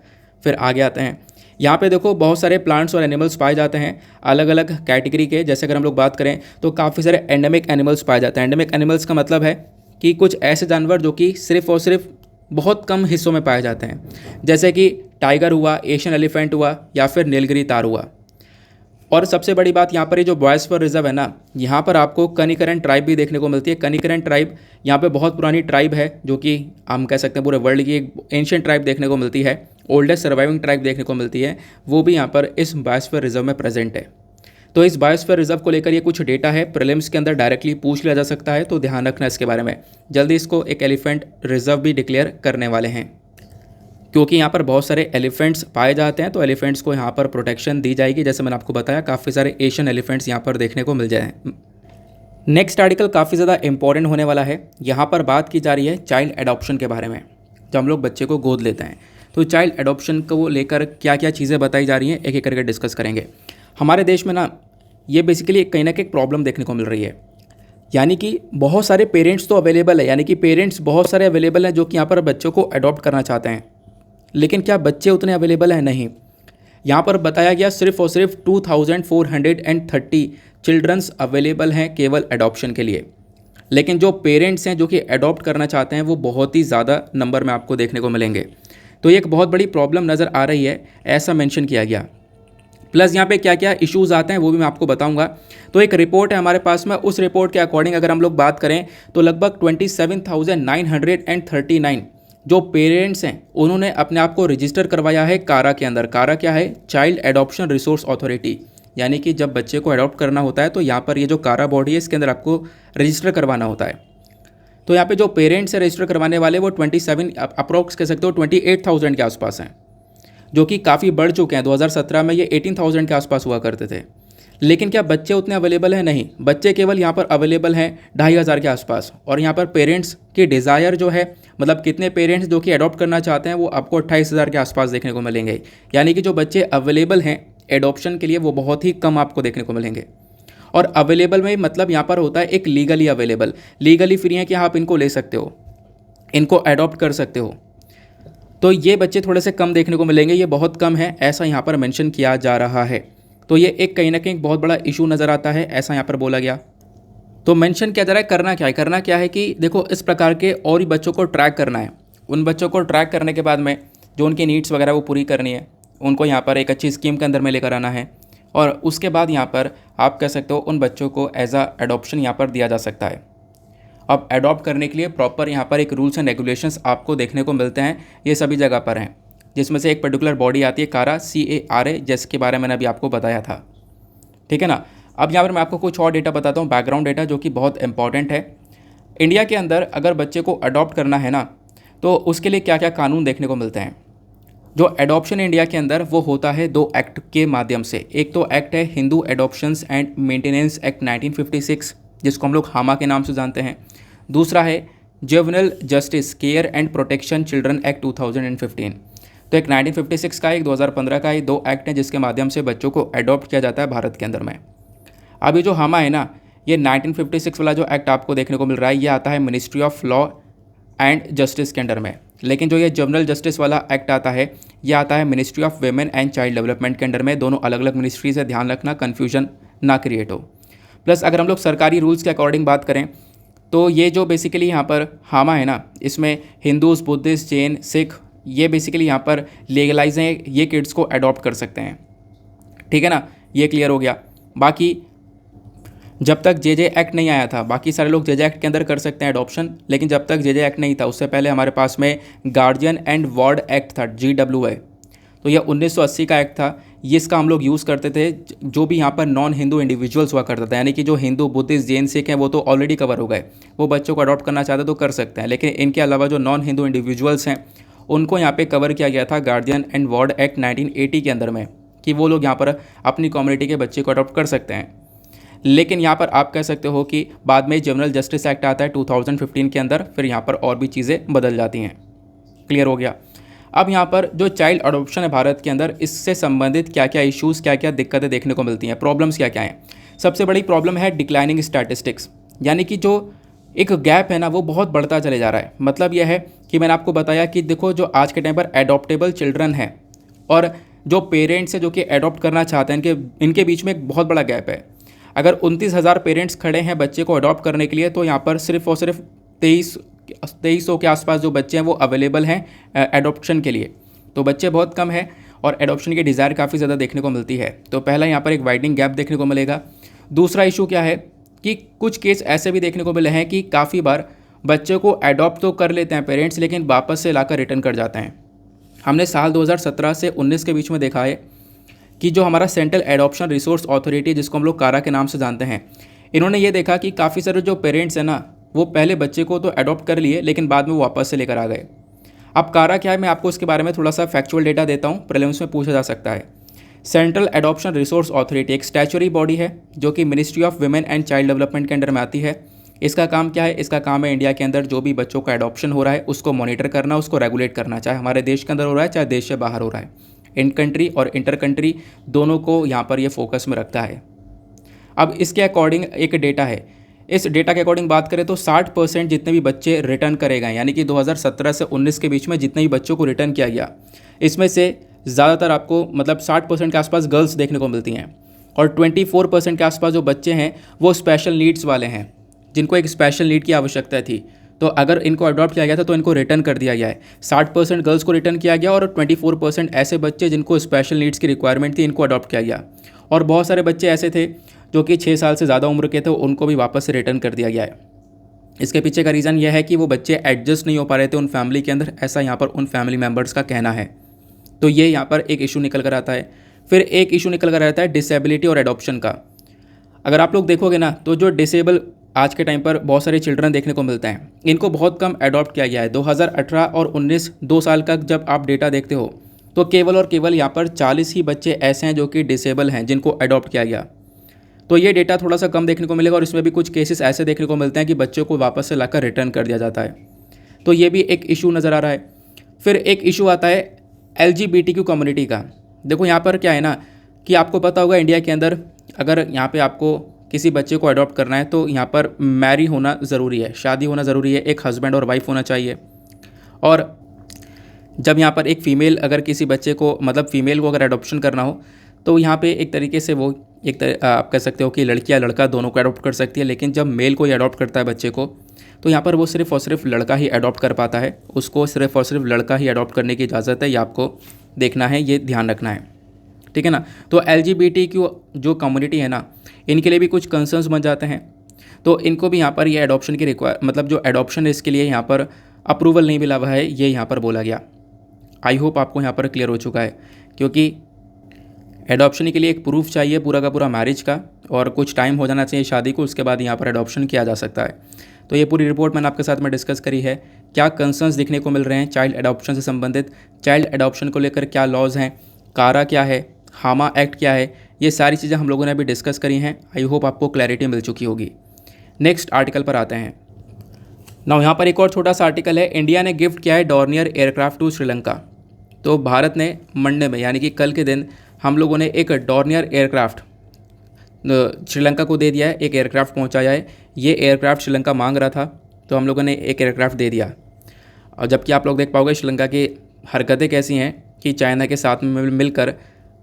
फिर आगे आते हैं, यहाँ पे देखो बहुत सारे प्लांट्स और एनिमल्स पाए जाते हैं अलग अलग कैटेगरी के। जैसे अगर हम लोग बात करें तो काफ़ी सारे एंडेमिक एनिमल्स पाए जाते हैं। एंडेमिक एनिमल्स का मतलब है कि कुछ ऐसे जानवर जो कि सिर्फ और सिर्फ बहुत कम हिस्सों में पाए जाते हैं, जैसे कि टाइगर हुआ, एशियन एलिफेंट हुआ, या फिर नीलगिरी तार हुआ। और सबसे बड़ी बात यहाँ पर ये जो बायोस्फीयर रिजर्व है ना, यहाँ पर आपको कनिकरन ट्राइब भी देखने को मिलती है। कनिकरन ट्राइब यहाँ पे बहुत पुरानी ट्राइब है, जो कि हम कह सकते हैं पूरे वर्ल्ड की एक एंशिएंट ट्राइब देखने को मिलती है, ओल्डेस्ट सर्वाइविंग ट्राइब देखने को मिलती है, वो भी यहाँ पर इस बायोस्फीयर रिजर्व में प्रेजेंट है। तो इस बायोस्फीयर रिजर्व को लेकर ये कुछ डेटा है, प्रीलिम्स के अंदर डायरेक्टली पूछ लिया जा सकता है, तो ध्यान रखना इसके बारे में। जल्दी इसको एक एलिफेंट रिजर्व भी डिक्लेयर करने वाले हैं, क्योंकि यहाँ पर बहुत सारे एलिफेंट्स पाए जाते हैं, तो एलिफेंट्स को यहाँ पर प्रोटेक्शन दी जाएगी। जैसे मैंने आपको बताया, काफ़ी सारे एशियन एलिफेंट्स यहाँ पर देखने को मिल जाए। नेक्स्ट आर्टिकल काफ़ी ज़्यादा इंपॉर्टेंट होने वाला है। यहाँ पर बात की जा रही है चाइल्ड एडॉप्शन के बारे में। जब हम लोग बच्चे को गोद लेते हैं तो चाइल्ड एडॉप्शन को लेकर क्या क्या चीज़ें बताई जा रही हैं, एक एक करके डिस्कस करेंगे। हमारे देश में ना ये बेसिकली कहीं ना कहीं एक प्रॉब्लम देखने को मिल रही है, यानी कि बहुत सारे पेरेंट्स तो अवेलेबल है, यानी कि पेरेंट्स बहुत सारे अवेलेबल हैं जो कि यहाँ पर बच्चों को अडॉप्ट करना चाहते हैं, लेकिन क्या बच्चे उतने अवेलेबल हैं? नहीं। यहाँ पर बताया गया सिर्फ और सिर्फ 2430 चिल्ड्रंस अवेलेबल हैं केवल अडॉप्शन के लिए, लेकिन जो पेरेंट्स हैं जो कि अडॉप्ट करना चाहते हैं वो बहुत ही ज़्यादा नंबर में आपको देखने को मिलेंगे। तो ये एक बहुत बड़ी प्रॉब्लम नज़र आ रही है, ऐसा मेंशन किया गया। प्लस यहाँ पे क्या क्या इश्यूज़ आते हैं वो भी मैं आपको बताऊंगा। तो एक रिपोर्ट है हमारे पास में, उस रिपोर्ट के अकॉर्डिंग अगर हम लोग बात करें तो लगभग 27,939 जो पेरेंट्स हैं उन्होंने अपने आप को रजिस्टर करवाया है कारा के अंदर। कारा क्या है? चाइल्ड एडॉप्शन रिसोर्स अथॉरिटी, यानी कि जब बच्चे को अडॉप्ट करना होता है तो यहाँ पर ये जो कारा बॉडी है इसके अंदर आपको रजिस्टर करवाना होता है। तो यहाँ पे जो पेरेंट्स हैं रजिस्टर करवाने वाले वो 27 अप्रोक्स कह सकते हो 28,000 के आसपास हैं, जो कि काफ़ी बढ़ चुके हैं। 2017 में ये 18,000 के आसपास हुआ करते थे। लेकिन क्या बच्चे उतने अवेलेबल हैं? नहीं, बच्चे केवल यहाँ पर अवेलेबल हैं 2,500 के आसपास। और यहाँ पर पेरेंट्स की डिज़ायर जो है, मतलब कितने पेरेंट्स जो कि अडॉप्ट करना चाहते हैं वो आपको 28,000 के आसपास देखने को मिलेंगे। यानी कि जो बच्चे अवेलेबल हैं एडॉप्शन के लिए वो बहुत ही कम आपको देखने को मिलेंगे। और अवेलेबल में मतलब यहाँ पर होता है एक लीगली अवेलेबल, लीगली फ्री है कि आप इनको ले सकते हो, इनको अडॉप्ट कर सकते हो। तो ये बच्चे थोड़े से कम देखने को मिलेंगे, ये बहुत कम है, ऐसा यहाँ पर मेंशन किया जा रहा है। तो ये एक कहीं ना कहीं बहुत बड़ा इशू नज़र आता है, ऐसा यहाँ पर बोला गया। तो मेंशन किया जा रहा है करना क्या है, करना क्या है कि देखो इस प्रकार के और ही बच्चों को ट्रैक करना है। उन बच्चों को ट्रैक करने के बाद में जो उनकी नीड्स वगैरह वो पूरी करनी है, उनको यहाँ पर एक अच्छी स्कीम के अंदर में लेकर आना है। और उसके बाद यहाँ पर आप कह सकते हो उन बच्चों को एज अ एडॉप्शन यहाँ पर दिया जा सकता है। अब अडॉप्ट करने के लिए प्रॉपर यहाँ पर एक रूल्स एंड रेगुलेशंस आपको देखने को मिलते हैं, ये सभी जगह पर हैं, जिसमें से एक पर्टिकुलर बॉडी आती है कारा, CARA, जिसके बारे में मैंने अभी आपको बताया था। ठीक है ना। अब यहाँ पर मैं आपको कुछ और डेटा बताता हूँ, बैकग्राउंड डेटा, जो कि बहुत इंपॉर्टेंट है। इंडिया के अंदर अगर बच्चे को अडॉप्ट करना है ना, तो उसके लिए क्या क्या कानून देखने को मिलते हैं। जो एडॉप्शन इंडिया के अंदर वो होता है 2 एक्ट के माध्यम से। एक तो एक्ट है हिंदू एडॉप्शंस एंड मेंटेनेंस एक्ट 1956, जिसको हम लोग हामा के नाम से जानते हैं। दूसरा है juvenile justice care and protection children act 2015। तो एक 1956 का, एक 2015 का, ये 2 एक्ट हैं जिसके माध्यम से बच्चों को अडॉप्ट किया जाता है भारत के अंदर में। अब ये जो हामा है ना, ये 1956 वाला जो एक्ट आपको देखने को मिल रहा है, ये आता है ministry of law and justice के अंडर में। लेकिन जो ये जुवेनाइल जस्टिस वाला एक्ट आता है, ये आता है ministry of women and child development के अंडर में। दोनों अलग अलग मिनिस्ट्रीज है, ध्यान रखना कन्फ्यूजन ना क्रिएट हो। प्लस अगर हम लोग सरकारी रूल्स के अकॉर्डिंग बात करें तो ये जो बेसिकली यहाँ पर हामा है ना, इसमें हिंदूज़, बुद्धिस्ट, जैन, सिख, ये बेसिकली यहाँ पर लीगलाइज हैं, ये किड्स को अडॉप्ट कर सकते हैं। ठीक है ना, ये क्लियर हो गया। बाकी जब तक JJ एक्ट नहीं आया था, बाकी सारे लोग JJ एक्ट के अंदर कर सकते हैं अडॉप्शन, लेकिन जब तक JJ एक्ट नहीं था उससे पहले हमारे पास में गार्जियन एंड वार्ड एक्ट था, GWA। तो यह 1980 का एक्ट था, ये इसका हम लोग यूज़ करते थे जो भी यहाँ पर नॉन हिंदू इंडिविजुअल्स हुआ करता था, यानी कि जो हिंदू, बुद्धिस्ट, जैन, सिख हैं वो तो ऑलरेडी कवर हो गए, वो बच्चों को अडॉप्ट करना चाहते तो कर सकते हैं। लेकिन इनके अलावा जो नॉन हिंदू इंडिविजुअल्स हैं उनको यहाँ पे कवर किया गया था गार्जियन एंड वार्ड एक्ट 1980 के अंदर में। कि वो लोग यहाँ पर अपनी कम्युनिटी के बच्चे को अडॉप्ट कर सकते हैं। लेकिन यहाँ पर आप कह सकते हो कि बाद में जनरल जस्टिस एक्ट आता है 2015 के अंदर, फिर यहाँ पर और भी चीज़ें बदल जाती हैं। क्लियर हो गया। अब यहाँ पर जो चाइल्ड अडॉप्शन है भारत के अंदर, इससे संबंधित क्या क्या इश्यूज़, क्या क्या दिक्कतें देखने को मिलती हैं, प्रॉब्लम्स क्या क्या हैं। सबसे बड़ी प्रॉब्लम है डिक्लाइनिंग स्टैटिस्टिक्स, यानी कि जो एक गैप है ना वो बहुत बढ़ता चले जा रहा है। मतलब यह है कि मैंने आपको बताया कि देखो जो आज के टाइम पर एडॉप्टेबल चिल्ड्रन हैं और जो पेरेंट्स हैं जो कि एडॉप्ट करना चाहते हैं, इनके बीच में एक बहुत बड़ा गैप है। अगर 29,000 पेरेंट्स खड़े हैं बच्चे को अडॉप्ट करने के लिए, तो यहाँ पर सिर्फ और सिर्फ 2300 के आसपास जो बच्चे हैं वो अवेलेबल हैं एडॉप्शन के लिए। तो बच्चे बहुत कम हैं और एडॉप्शन की डिज़ायर काफ़ी ज़्यादा देखने को मिलती है। तो पहला यहाँ पर एक वाइडनिंग गैप देखने को मिलेगा। दूसरा इशू क्या है कि कुछ केस ऐसे भी देखने को मिले हैं कि काफ़ी बार बच्चे को अडॉप्ट तो कर लेते हैं पेरेंट्स, लेकिन वापस से लाकर रिटर्न कर जाते हैं। हमने साल 2017 से 19 के बीच में देखा है कि जो हमारा सेंट्रल एडॉप्शन रिसोर्स अथॉरिटी, जिसको हम लोग कारा के नाम से जानते हैं, इन्होंने ये देखा कि काफ़ी सारे जो पेरेंट्स हैं ना वो पहले बच्चे को तो अडॉप्ट कर लिए, लेकिन बाद में वो वापस से लेकर आ गए। अब कारा क्या है, मैं आपको इसके बारे में थोड़ा सा फैक्चुअल डेटा देता हूँ, प्रीलिम्स में पूछा जा सकता है। सेंट्रल एडॉप्शन रिसोर्स अथॉरिटी एक स्टैच्यूटरी बॉडी है जो कि ministry of women and child development के अंडर में आती है। इसका काम क्या है? इसका काम है इंडिया के अंदर जो भी बच्चों का एडॉप्शन हो रहा है उसको मॉनिटर करना, उसको रेगुलेट करना, चाहे हमारे देश के अंदर हो रहा है चाहे देश से बाहर हो रहा है। इन कंट्री और इंटर कंट्री दोनों को यहाँ पर ये फोकस में रखता है। अब इसके अकॉर्डिंग एक डेटा है, इस डेटा के अकॉर्डिंग बात करें तो 60% जितने भी बच्चे रिटर्न करे गए, यानी कि 2017 से 19 के बीच में जितने भी बच्चों को रिटर्न किया गया, इसमें से ज़्यादातर आपको मतलब 60% के आसपास गर्ल्स देखने को मिलती हैं और 24% के आसपास जो बच्चे हैं वो स्पेशल नीड्स वाले हैं, जिनको एक स्पेशल नीड की आवश्यकता थी। तो अगर इनको अडॉप्ट किया गया था तो इनको रिटर्न कर दिया गया है। 60% गर्ल्स को रिटर्न किया गया और 24% ऐसे बच्चे जिनको स्पेशल नीड्स की रिक्वायरमेंट थी, इनको अडॉप्ट किया गया। और बहुत सारे बच्चे ऐसे थे जो कि 6 साल से ज़्यादा उम्र के थे, उनको भी वापस से रिटर्न कर दिया गया है। इसके पीछे का रीज़न यह है कि वो बच्चे एडजस्ट नहीं हो पा रहे थे उन फैमिली के अंदर, ऐसा यहाँ पर उन फैमिली मेम्बर्स का कहना है। तो ये यहाँ पर एक इशू निकल कर आता है। फिर एक इशू निकल कर आता है डिसेबिलिटी और एडॉप्शन का। अगर आप लोग देखोगे ना तो जो डिसेबल आज के टाइम पर बहुत सारे चिल्ड्रन देखने को मिलते हैं, इनको बहुत कम अडॉप्ट किया गया है। 2018 और 19 2 साल का जब आप डेटा देखते हो तो केवल और केवल यहाँ पर 40 ही बच्चे ऐसे हैं जो कि डिसेबल हैं जिनको अडॉप्ट किया गया। तो ये डेटा थोड़ा सा कम देखने को मिलेगा और इसमें भी कुछ केसेस ऐसे देखने को मिलते हैं कि बच्चों को वापस से लाकर रिटर्न कर दिया जाता है। तो ये भी एक इशू नज़र आ रहा है। फिर एक इशू आता है LGBTQ कम्युनिटी का। देखो यहाँ पर क्या है ना कि आपको पता होगा इंडिया के अंदर अगर यहाँ पे आपको किसी बच्चे को अडॉप्ट करना है तो यहाँ पर मैरी होना ज़रूरी है, शादी होना ज़रूरी है, एक हस्बैंड और वाइफ होना चाहिए। और जब यहाँ पर एक फ़ीमेल अगर किसी बच्चे को मतलब फ़ीमेल को अगर अडॉप्शन करना हो तो यहाँ पे एक तरीके से वो आप कह सकते हो कि लड़की या लड़का दोनों को अडॉप्ट कर सकती है। लेकिन जब मेल कोई अडॉप्ट करता है बच्चे को तो यहाँ पर वो सिर्फ़ और सिर्फ लड़का ही अडॉप्ट कर पाता है, उसको सिर्फ़ और सिर्फ लड़का ही अडॉप्ट करने की इजाज़त है। ये आपको देखना है, ये ध्यान रखना है, ठीक है ना। तो LGBTQ जो कम्युनिटी है ना, इनके लिए भी कुछ कंसर्न्स बन जाते हैं। तो इनको भी यहाँ पर ये एडॉप्शन की मतलब जो एडॉप्शन है इसके लिए यहाँ पर अप्रूवल नहीं मिला हुआ है, ये यहाँ पर बोला गया। आई होप आपको यहाँ पर क्लियर हो चुका है, क्योंकि एडॉप्शन के लिए एक प्रूफ चाहिए पूरा का पूरा मैरिज का और कुछ टाइम हो जाना चाहिए शादी को, उसके बाद यहाँ पर एडॉप्शन किया जा सकता है। तो ये पूरी रिपोर्ट मैंने आपके साथ में डिस्कस करी है, क्या कंसर्न्स दिखने को मिल रहे हैं चाइल्ड एडॉप्शन से संबंधित, चाइल्ड एडॉप्शन को लेकर क्या लॉज हैं, कारा क्या है, हामा एक्ट क्या है, ये सारी चीज़ें हम लोगों ने अभी डिस्कस करी हैं। आई होप आपको क्लैरिटी मिल चुकी होगी। नेक्स्ट आर्टिकल पर आते हैं। नाउ यहाँ पर एक और छोटा सा आर्टिकल है, इंडिया ने गिफ्ट किया है डॉर्नियर एयरक्राफ्ट टू श्रीलंका। तो भारत ने मंडे में यानी कि कल के दिन हम लोगों ने एक डॉर्नियर एयरक्राफ्ट श्रीलंका को दे दिया है, एक एयरक्राफ्ट पहुंचाया है। ये एयरक्राफ्ट श्रीलंका मांग रहा था तो हम लोगों ने एक एयरक्राफ्ट दे दिया। और जबकि आप लोग देख पाओगे श्रीलंका की हरकतें कैसी हैं कि चाइना के साथ में मिलकर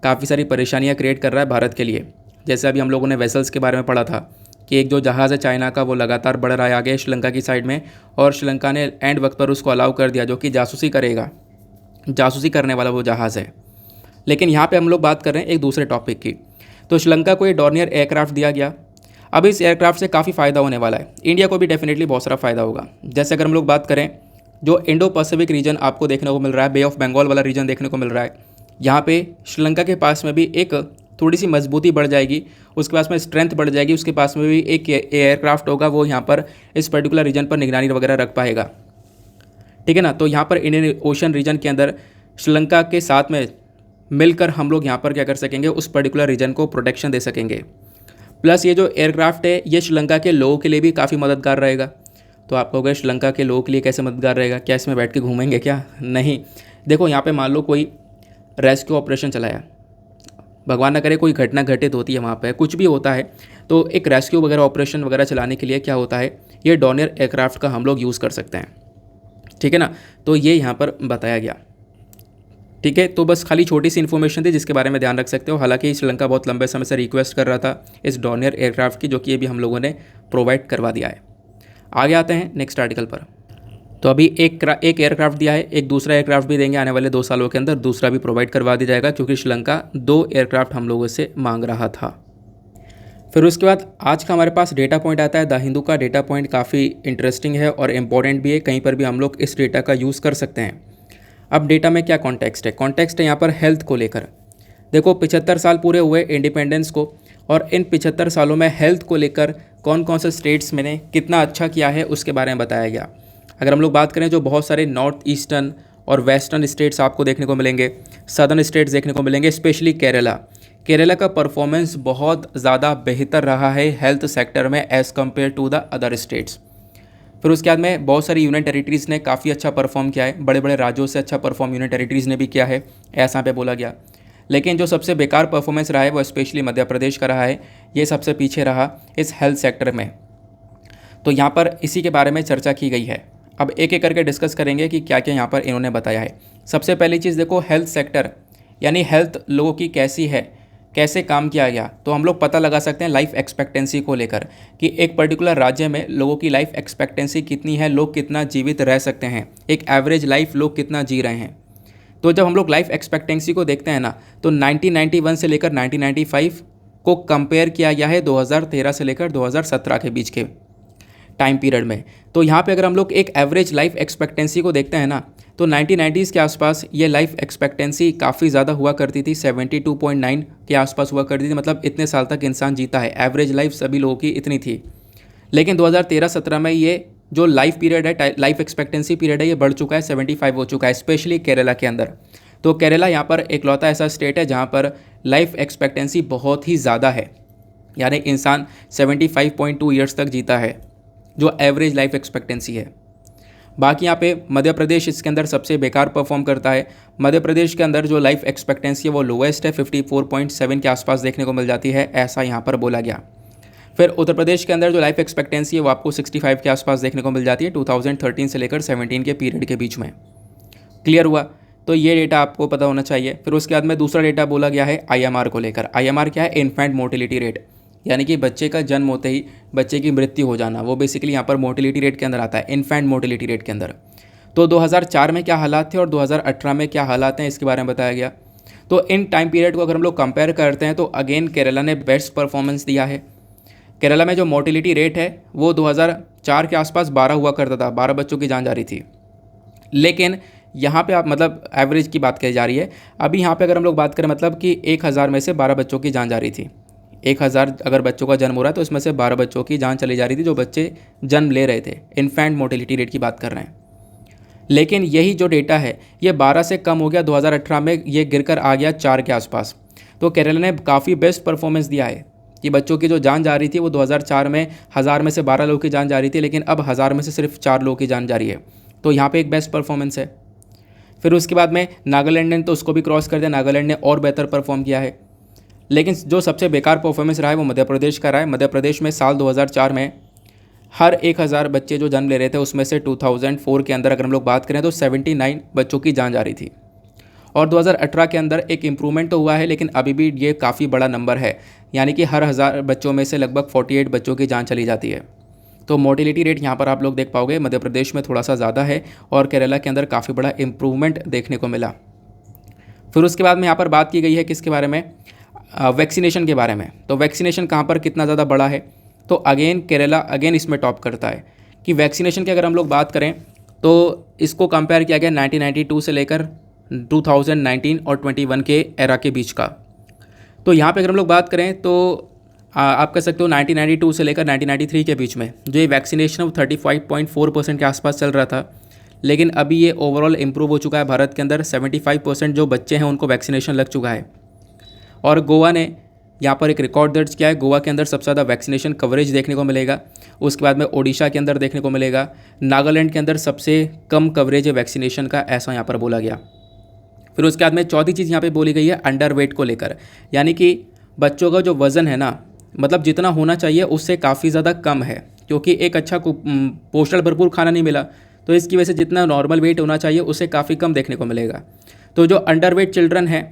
काफ़ी सारी परेशानियां क्रिएट कर रहा है भारत के लिए। जैसे अभी हम लोगों ने वेसल्स के बारे में पढ़ा था कि एक जो जहाज़ है चाइना का वो लगातार बढ़ रहा है आगे श्रीलंका की साइड में, और श्रीलंका ने एंड वक्त पर उसको अलाउ कर दिया, जो कि जासूसी करेगा, जासूसी करने वाला वो जहाज़ है। लेकिन यहाँ पे हम लोग बात कर रहे हैं एक दूसरे टॉपिक की। तो श्रीलंका को ये डॉर्नियर एयरक्राफ्ट दिया गया। अब इस एयरक्राफ्ट से काफ़ी फ़ायदा होने वाला है, इंडिया को भी डेफिनेटली बहुत सारा फ़ायदा होगा। जैसे अगर हम लोग बात करें जो इंडो पैसिफिक रीजन आपको देखने को मिल रहा है, बे ऑफ बंगाल वाला रीजन देखने को मिल रहा है, यहाँ पे श्रीलंका के पास में भी एक थोड़ी सी मजबूती बढ़ जाएगी, उसके पास में स्ट्रेंथ बढ़ जाएगी, उसके पास में भी एक एयरक्राफ्ट होगा, वो यहाँ पर इस पर्टिकुलर रीजन पर निगरानी वगैरह रख पाएगा, ठीक है ना। तो यहाँ पर इंडियन ओशन रीजन के अंदर श्रीलंका के साथ में मिलकर हम लोग यहाँ पर क्या कर सकेंगे, उस पर्टिकुलर रीजन को प्रोटेक्शन दे सकेंगे। प्लस ये जो एयरक्राफ्ट है ये श्रीलंका के लोगों के लिए भी काफ़ी मददगार रहेगा। तो आप कहोगे श्रीलंका के लोगों के लिए कैसे मददगार रहेगा, क्या इसमें बैठ के घूमेंगे क्या? नहीं, देखो यहाँ पे मान लो कोई रेस्क्यू ऑपरेशन चलाया, भगवान ना करे कोई घटना घटित होती है वहाँ पे, कुछ भी होता है, तो एक रेस्क्यू वगैरह ऑपरेशन वगैरह चलाने के लिए क्या होता है, ये डॉनियर एयरक्राफ्ट का हम लोग यूज़ कर सकते हैं। ठीक है ना, तो ये यहाँ पर बताया गया। ठीक है, तो बस खाली छोटी सी इन्फॉर्मेशन थी जिसके बारे में ध्यान रख सकते हो। हालांकि श्रीलंका बहुत लंबे समय से रिक्वेस्ट कर रहा था इस डॉनियर एयरक्राफ्ट की, जो कि ये भी हम लोगों ने प्रोवाइड करवा दिया है। आगे आते हैं नेक्स्ट आर्टिकल पर। तो अभी एक एयरक्राफ्ट दिया है, एक दूसरा एयरक्राफ्ट भी देंगे आने वाले 2 सालों के अंदर, दूसरा भी प्रोवाइड करवा दिया जाएगा क्योंकि श्रीलंका 2 एयरक्राफ्ट हम लोगों से मांग रहा था। फिर उसके बाद आज का हमारे पास डेटा पॉइंट आता है द हिंदू का। डेटा पॉइंट काफ़ी इंटरेस्टिंग है और इम्पॉर्टेंट भी है, कहीं पर भी हम लोग इस डेटा का यूज़ कर सकते हैं। अब डेटा में क्या कॉन्टेक्स्ट है? कॉन्टेक्स्ट है यहाँ पर हेल्थ को लेकर। देखो 75 साल पूरे हुए इंडिपेंडेंस को, और इन 75 सालों में हेल्थ को लेकर कौन कौन से स्टेट्स में ने कितना अच्छा किया है उसके बारे में बताया गया। अगर हम लोग बात करें, जो बहुत सारे नॉर्थ ईस्टर्न और वेस्टर्न स्टेट्स आपको देखने को मिलेंगे, सदर्न स्टेट्स देखने को मिलेंगे, स्पेशली केरला का परफॉर्मेंस बहुत ज़्यादा बेहतर रहा है हेल्थ सेक्टर में as compare to the other states. फिर उसके बाद में बहुत सारी यूनियन टेरिटरीज़ ने काफ़ी अच्छा परफॉर्म किया है, बड़े बड़े राज्यों से अच्छा परफॉर्म यूनियन टेरिटरीज़ ने भी किया है, ऐसा पे बोला गया। लेकिन जो सबसे बेकार परफॉर्मेंस रहा है वो स्पेशली मध्य प्रदेश का रहा है, ये सबसे पीछे रहा इस हेल्थ सेक्टर में। तो यहाँ पर इसी के बारे में चर्चा की गई है। अब एक एक करके डिस्कस करेंगे कि क्या क्या यहाँ पर इन्होंने बताया है। सबसे पहली चीज़ देखो, हेल्थ सेक्टर यानी हेल्थ लोगों की कैसी है, कैसे काम किया गया। तो हम लोग पता लगा सकते हैं लाइफ एक्सपेक्टेंसी को लेकर कि एक पर्टिकुलर राज्य में लोगों की लाइफ एक्सपेक्टेंसी कितनी है, लोग कितना जीवित रह सकते हैं, एक एवरेज लाइफ लोग कितना जी रहे हैं। तो जब हम लोग लाइफ एक्सपेक्टेंसी को देखते हैं ना, तो 1991 से लेकर 1995 को कंपेयर किया गया है 2013 से लेकर 2017 के बीच के टाइम पीरियड में। तो यहाँ पे अगर हम लोग एक एवरेज लाइफ एक्सपेक्टेंसी को देखते हैं ना, तो 1990s के आसपास ये लाइफ एक्सपेक्टेंसी काफ़ी ज़्यादा हुआ करती थी, 72.9 के आसपास हुआ करती थी, मतलब इतने साल तक इंसान जीता है, एवरेज लाइफ सभी लोगों की इतनी थी। लेकिन 2013-17 में ये जो लाइफ पीरियड है, लाइफ एक्सपेक्टेंसी पीरियड है, ये बढ़ चुका है, 75 हो चुका है, स्पेशली केरला के अंदर। तो केरला यहाँ पर इकलौता ऐसा स्टेट है जहाँ पर लाइफ एक्सपेक्टेंसी बहुत ही ज़्यादा है, यानी इंसान 75.2 ईयर्स तक जीता है, जो एवरेज लाइफ एक्सपेक्टेंसी है। बाकी यहाँ पे मध्य प्रदेश इसके अंदर सबसे बेकार परफॉर्म करता है। मध्य प्रदेश के अंदर जो लाइफ एक्सपेक्टेंसी है वो लोएस्ट है, 54.7 के आसपास देखने को मिल जाती है, ऐसा यहाँ पर बोला गया। फिर उत्तर प्रदेश के अंदर जो लाइफ एक्सपेक्टेंसी है वो आपको 65 के आसपास देखने को मिल जाती है, 2013 से लेकर 17 के पीरियड के बीच में। क्लियर हुआ? तो ये डेटा आपको पता होना चाहिए। फिर उसके बाद में दूसरा डेटा बोला गया है IMR को लेकर। IMR क्या है? इन्फेंट मोर्टेलिटी रेट, यानी कि बच्चे का जन्म होते ही बच्चे की मृत्यु हो जाना, वो बेसिकली यहाँ पर मोर्टेलिटी रेट के अंदर आता है, इन्फेंट मोर्टेलिटी रेट के अंदर। तो 2004 में क्या हालात थे और 2018 में क्या हालात हैं इसके बारे में बताया गया। तो इन टाइम पीरियड को अगर हम लोग कंपेयर करते हैं तो अगेन केरला ने बेस्ट परफॉर्मेंस दिया है। केरला में जो मोर्टेलिटी रेट है वो 2004 के आसपास 12 हुआ करता था, 12 बच्चों की जान जा रही थी। लेकिन यहाँ पे आप मतलब एवरेज की बात कही जा रही है। अभी यहाँ पे अगर हम लोग बात करें मतलब कि 1000 में से 12 बच्चों की जान जा रही थी। 1000 अगर बच्चों का जन्म हो रहा है तो इसमें से 12 बच्चों की जान चली जा रही थी जो बच्चे जन्म ले रहे थे। इन्फेंट मोर्टेलिटी रेट की बात कर रहे हैं। लेकिन यही जो डेटा है ये 12 से कम हो गया, 2018 में ये गिरकर आ गया 4 के आसपास। तो केरला ने काफ़ी बेस्ट परफॉर्मेंस दिया है कि बच्चों की जो जान जा रही थी वो 2004 में 1000 में से 12 लोगों की जान जा रही थी, लेकिन अब 1000 में से सिर्फ 4 लोगों की जान जा रही है। तो यहाँ पे एक बेस्ट परफॉर्मेंस है। फिर उसके बाद में नागालैंड ने तो उसको भी क्रॉस कर दिया, नागालैंड ने और बेहतर परफॉर्म किया है। लेकिन जो सबसे बेकार परफॉर्मेंस रहा है वो मध्य प्रदेश का रहा है। मध्य प्रदेश में साल 2004 में हर 1000 बच्चे जो जन्म ले रहे थे उसमें से 2004 के अंदर अगर हम लोग बात करें तो 79 बच्चों की जान जा रही थी। और 2018 के अंदर एक इम्प्रूवमेंट तो हुआ है, लेकिन अभी भी ये काफ़ी बड़ा नंबर है, यानी कि हर 1000 बच्चों में से लगभग 48 बच्चों की जान चली जाती है। तो मोर्टेलिटी रेट यहाँ पर आप लोग देख पाओगे मध्य प्रदेश में थोड़ा सा ज़्यादा है और केरला के अंदर काफ़ी बड़ा इम्प्रूवमेंट देखने को मिला। फिर उसके बाद में यहाँ पर बात की गई है किसके बारे में? वैक्सीनेशन के बारे में। तो वैक्सीनेशन कहाँ पर कितना ज़्यादा बड़ा है? तो अगेन केरला अगेन इसमें टॉप करता है कि वैक्सीनेशन की अगर हम लोग बात करें तो इसको कंपेयर किया गया 1992 से लेकर 2019 और 21 के एरा के बीच का। तो यहाँ पे अगर हम लोग बात करें तो आप कह सकते हो 1992 से लेकर 1993 के बीच में जो ये वैक्सीनेशन 35.4% के आसपास चल रहा था, लेकिन अभी ये ओवरऑल इम्प्रूव हो चुका है। भारत के अंदर 75% जो बच्चे हैं उनको वैक्सीनेशन लग चुका है। और गोवा ने यहाँ पर एक रिकॉर्ड दर्ज किया है। गोवा के अंदर सबसे ज़्यादा वैक्सीनेशन कवरेज देखने को मिलेगा। उसके बाद में ओडिशा के अंदर देखने को मिलेगा। नागालैंड के अंदर सबसे कम कवरेज है वैक्सीनेशन का, ऐसा यहाँ पर बोला गया। फिर उसके बाद में चौथी चीज़ यहाँ पे बोली गई है अंडर वेट को लेकर, यानी कि बच्चों का जो वज़न है ना, मतलब जितना होना चाहिए उससे काफ़ी ज़्यादा कम है, क्योंकि एक अच्छा पोषण भरपूर खाना नहीं मिला, तो इसकी वजह से जितना नॉर्मल वेट होना चाहिए उससे काफ़ी कम देखने को मिलेगा। तो जो अंडर वेट चिल्ड्रन है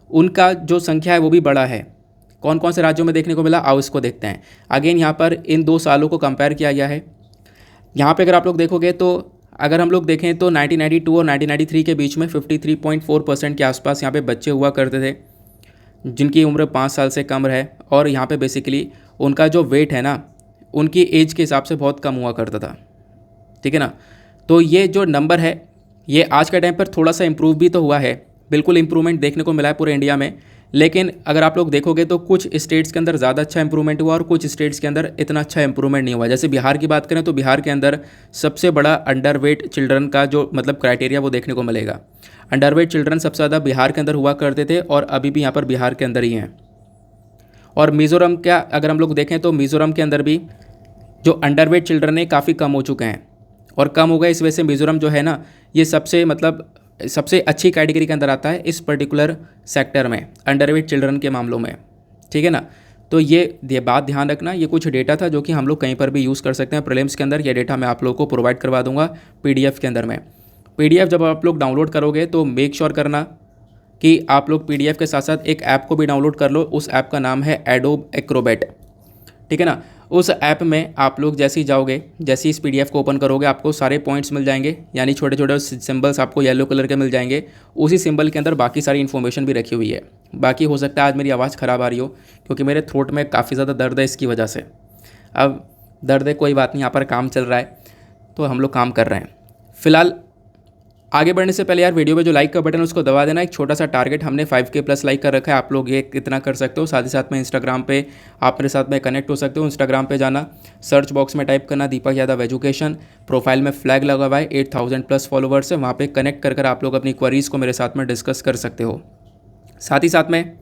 उनका जो संख्या है वो भी बड़ा है। कौन कौन से राज्यों में देखने को मिला, आओ इसको देखते हैं। अगेन यहाँ पर इन 2 सालों को कंपेयर किया गया है। यहाँ पे अगर आप लोग देखोगे तो अगर हम लोग देखें तो 1992 और 1993 के बीच में 53.4% के आसपास यहाँ पे बच्चे हुआ करते थे जिनकी उम्र 5 साल से कम है। और यहाँ पे बेसिकली उनका जो वेट है ना, उनकी एज के हिसाब से बहुत कम हुआ करता था, ठीक है ना। तो ये जो नंबर है ये आज के टाइम पर थोड़ा सा इम्प्रूव भी तो हुआ है, बिल्कुल इम्प्रूवमेंट देखने को मिला है पूरे इंडिया में। लेकिन अगर आप लोग देखोगे तो कुछ स्टेट्स के अंदर ज़्यादा अच्छा इंप्रूवमेंट हुआ और कुछ स्टेट्स के अंदर इतना अच्छा इंप्रूवमेंट नहीं हुआ। जैसे बिहार की बात करें तो बिहार के अंदर सबसे बड़ा अंडर वेट चिल्ड्रन का जो मतलब क्राइटेरिया वो देखने को मिलेगा। अंडर वेट चिल्ड्रन सबसे ज़्यादा बिहार के अंदर हुआ करते थे और अभी भी यहाँ पर बिहार के अंदर ही हैं। और मिज़ोरम का अगर हम लोग देखें तो मिज़ोरम के अंदर भी जो अंडर वेट चिल्ड्रन है काफ़ी कम हो चुके हैं। और कम हो गए इस वजह से मिज़ोरम जो है ना, ये सबसे अच्छी कैटेगरी के अंदर आता है इस पर्टिकुलर सेक्टर में, अंडरवेट चिल्ड्रन के मामलों में, ठीक है ना। तो ये बात ध्यान रखना, ये कुछ डेटा था जो कि हम लोग कहीं पर भी यूज़ कर सकते हैं प्रीलिम्स के अंदर। ये डेटा मैं आप लोगों को प्रोवाइड करवा दूंगा पीडीएफ के अंदर में। पीडीएफ जब आप लोग डाउनलोड करोगे तो मेक श्योर करना कि आप लोग पीडीएफ के साथ साथ एक ऐप को भी डाउनलोड कर लो। उस ऐप का नाम है एडोब एक्रोबैट, ठीक है ना। उस ऐप में आप लोग जैसे ही जाओगे, जैसे ही इस पीडीएफ को ओपन करोगे आपको सारे पॉइंट्स मिल जाएंगे, यानी छोटे छोटे सिंबल्स आपको येलो कलर के मिल जाएंगे। उसी सिंबल के अंदर बाकी सारी इन्फॉर्मेशन भी रखी हुई है। बाकी हो सकता है आज मेरी आवाज़ ख़राब आ रही हो क्योंकि मेरे थ्रोट में काफ़ी ज़्यादा दर्द है, इसकी वजह से। अब दर्द है कोई बात नहीं, यहाँ पर काम चल रहा है तो हम लोग काम कर रहे हैं। फ़िलहाल आगे बढ़ने से पहले यार वीडियो पे जो लाइक का बटन है उसको दबा देना। एक छोटा सा टारगेट हमने 5K प्लस लाइक कर रखा है, आप लोग ये कितना कर सकते हो। साथ ही साथ में इंस्टाग्राम पे आप मेरे साथ में कनेक्ट हो सकते हो। इंस्टाग्राम पे जाना, सर्च बॉक्स में टाइप करना दीपक यादव एजुकेशन, प्रोफाइल में फ्लैग लगा हुआ है, 8000 प्लस फॉलोवर्स है, वहाँ पर कनेक्ट कर आप लोग अपनी क्वेरीज़ को मेरे साथ में डिस्कस कर सकते हो। साथ ही साथ में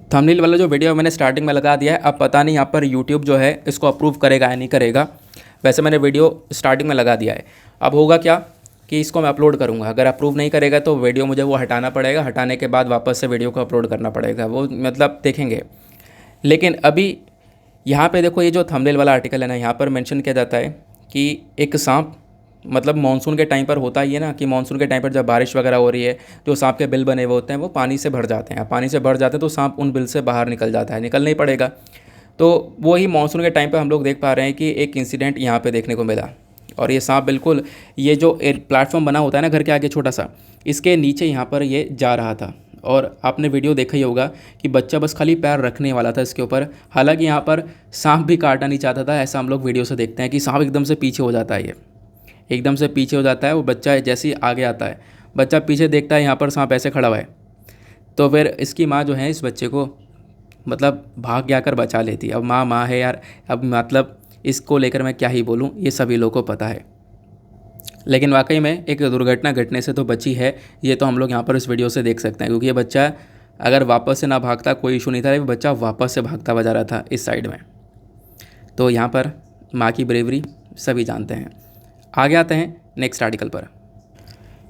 थंबनेल वाला जो वीडियो मैंने स्टार्टिंग में लगा दिया है, अब पता नहीं यहाँ पर यूट्यूब जो है इसको अप्रूव करेगा या नहीं करेगा। वैसे मैंने वीडियो स्टार्टिंग में लगा दिया है, अब होगा क्या कि इसको मैं अपलोड करूँगा। अगर अप्रूव नहीं करेगा तो वीडियो मुझे वो हटाना पड़ेगा, हटाने के बाद वापस से वीडियो को अपलोड करना पड़ेगा, वो मतलब देखेंगे। लेकिन अभी यहाँ पे देखो, ये जो थंबनेल वाला आर्टिकल है ना, यहाँ पर मेंशन किया जाता है कि एक सांप, मतलब मानसून के टाइम पर होता ही है ना कि मानसून के टाइम पर जब बारिश वगैरह हो रही है तो सांप के बिल बने हुए होते हैं, वो पानी से भर जाते हैं। पानी से भर जाते हैं तो सांप उन बिल से बाहर निकल जाता है, निकलना ही पड़ेगा। तो वही मानसून के टाइम पर हम लोग देख पा रहे हैं कि एक इंसिडेंट यहाँ पर देखने को मिला। और ये सांप बिल्कुल, ये जो प्लेटफॉर्म बना होता है ना घर के आगे छोटा सा, इसके नीचे यहाँ पर ये जा रहा था। और आपने वीडियो देखा ही होगा कि बच्चा बस खाली पैर रखने वाला था इसके ऊपर। हालांकि यहाँ पर सांप भी काटना नहीं चाहता था, ऐसा हम लोग वीडियो से देखते हैं कि सांप एकदम से पीछे हो जाता है। ये एकदम से पीछे हो जाता है, वो बच्चा जैसे ही आगे आता है, बच्चा पीछे देखता है यहाँ पर सांप ऐसे खड़ा हुआ है, तो फिर इसकी माँ जो है इस बच्चे को मतलब भाग जाकर बचा लेती है। अब माँ है यार, अब मतलब इसको लेकर मैं क्या ही बोलूँ, ये सभी लोगों को पता है। लेकिन वाकई में एक दुर्घटना घटने से तो बची है, ये तो हम लोग यहाँ पर इस वीडियो से देख सकते हैं। क्योंकि ये बच्चा अगर वापस से ना भागता कोई इशू नहीं था, ये बच्चा वापस से भागता हुआ जा रहा था इस साइड में। तो यहाँ पर माँ की ब्रेवरी सभी जानते हैं। आगे आते हैं नेक्स्ट आर्टिकल पर।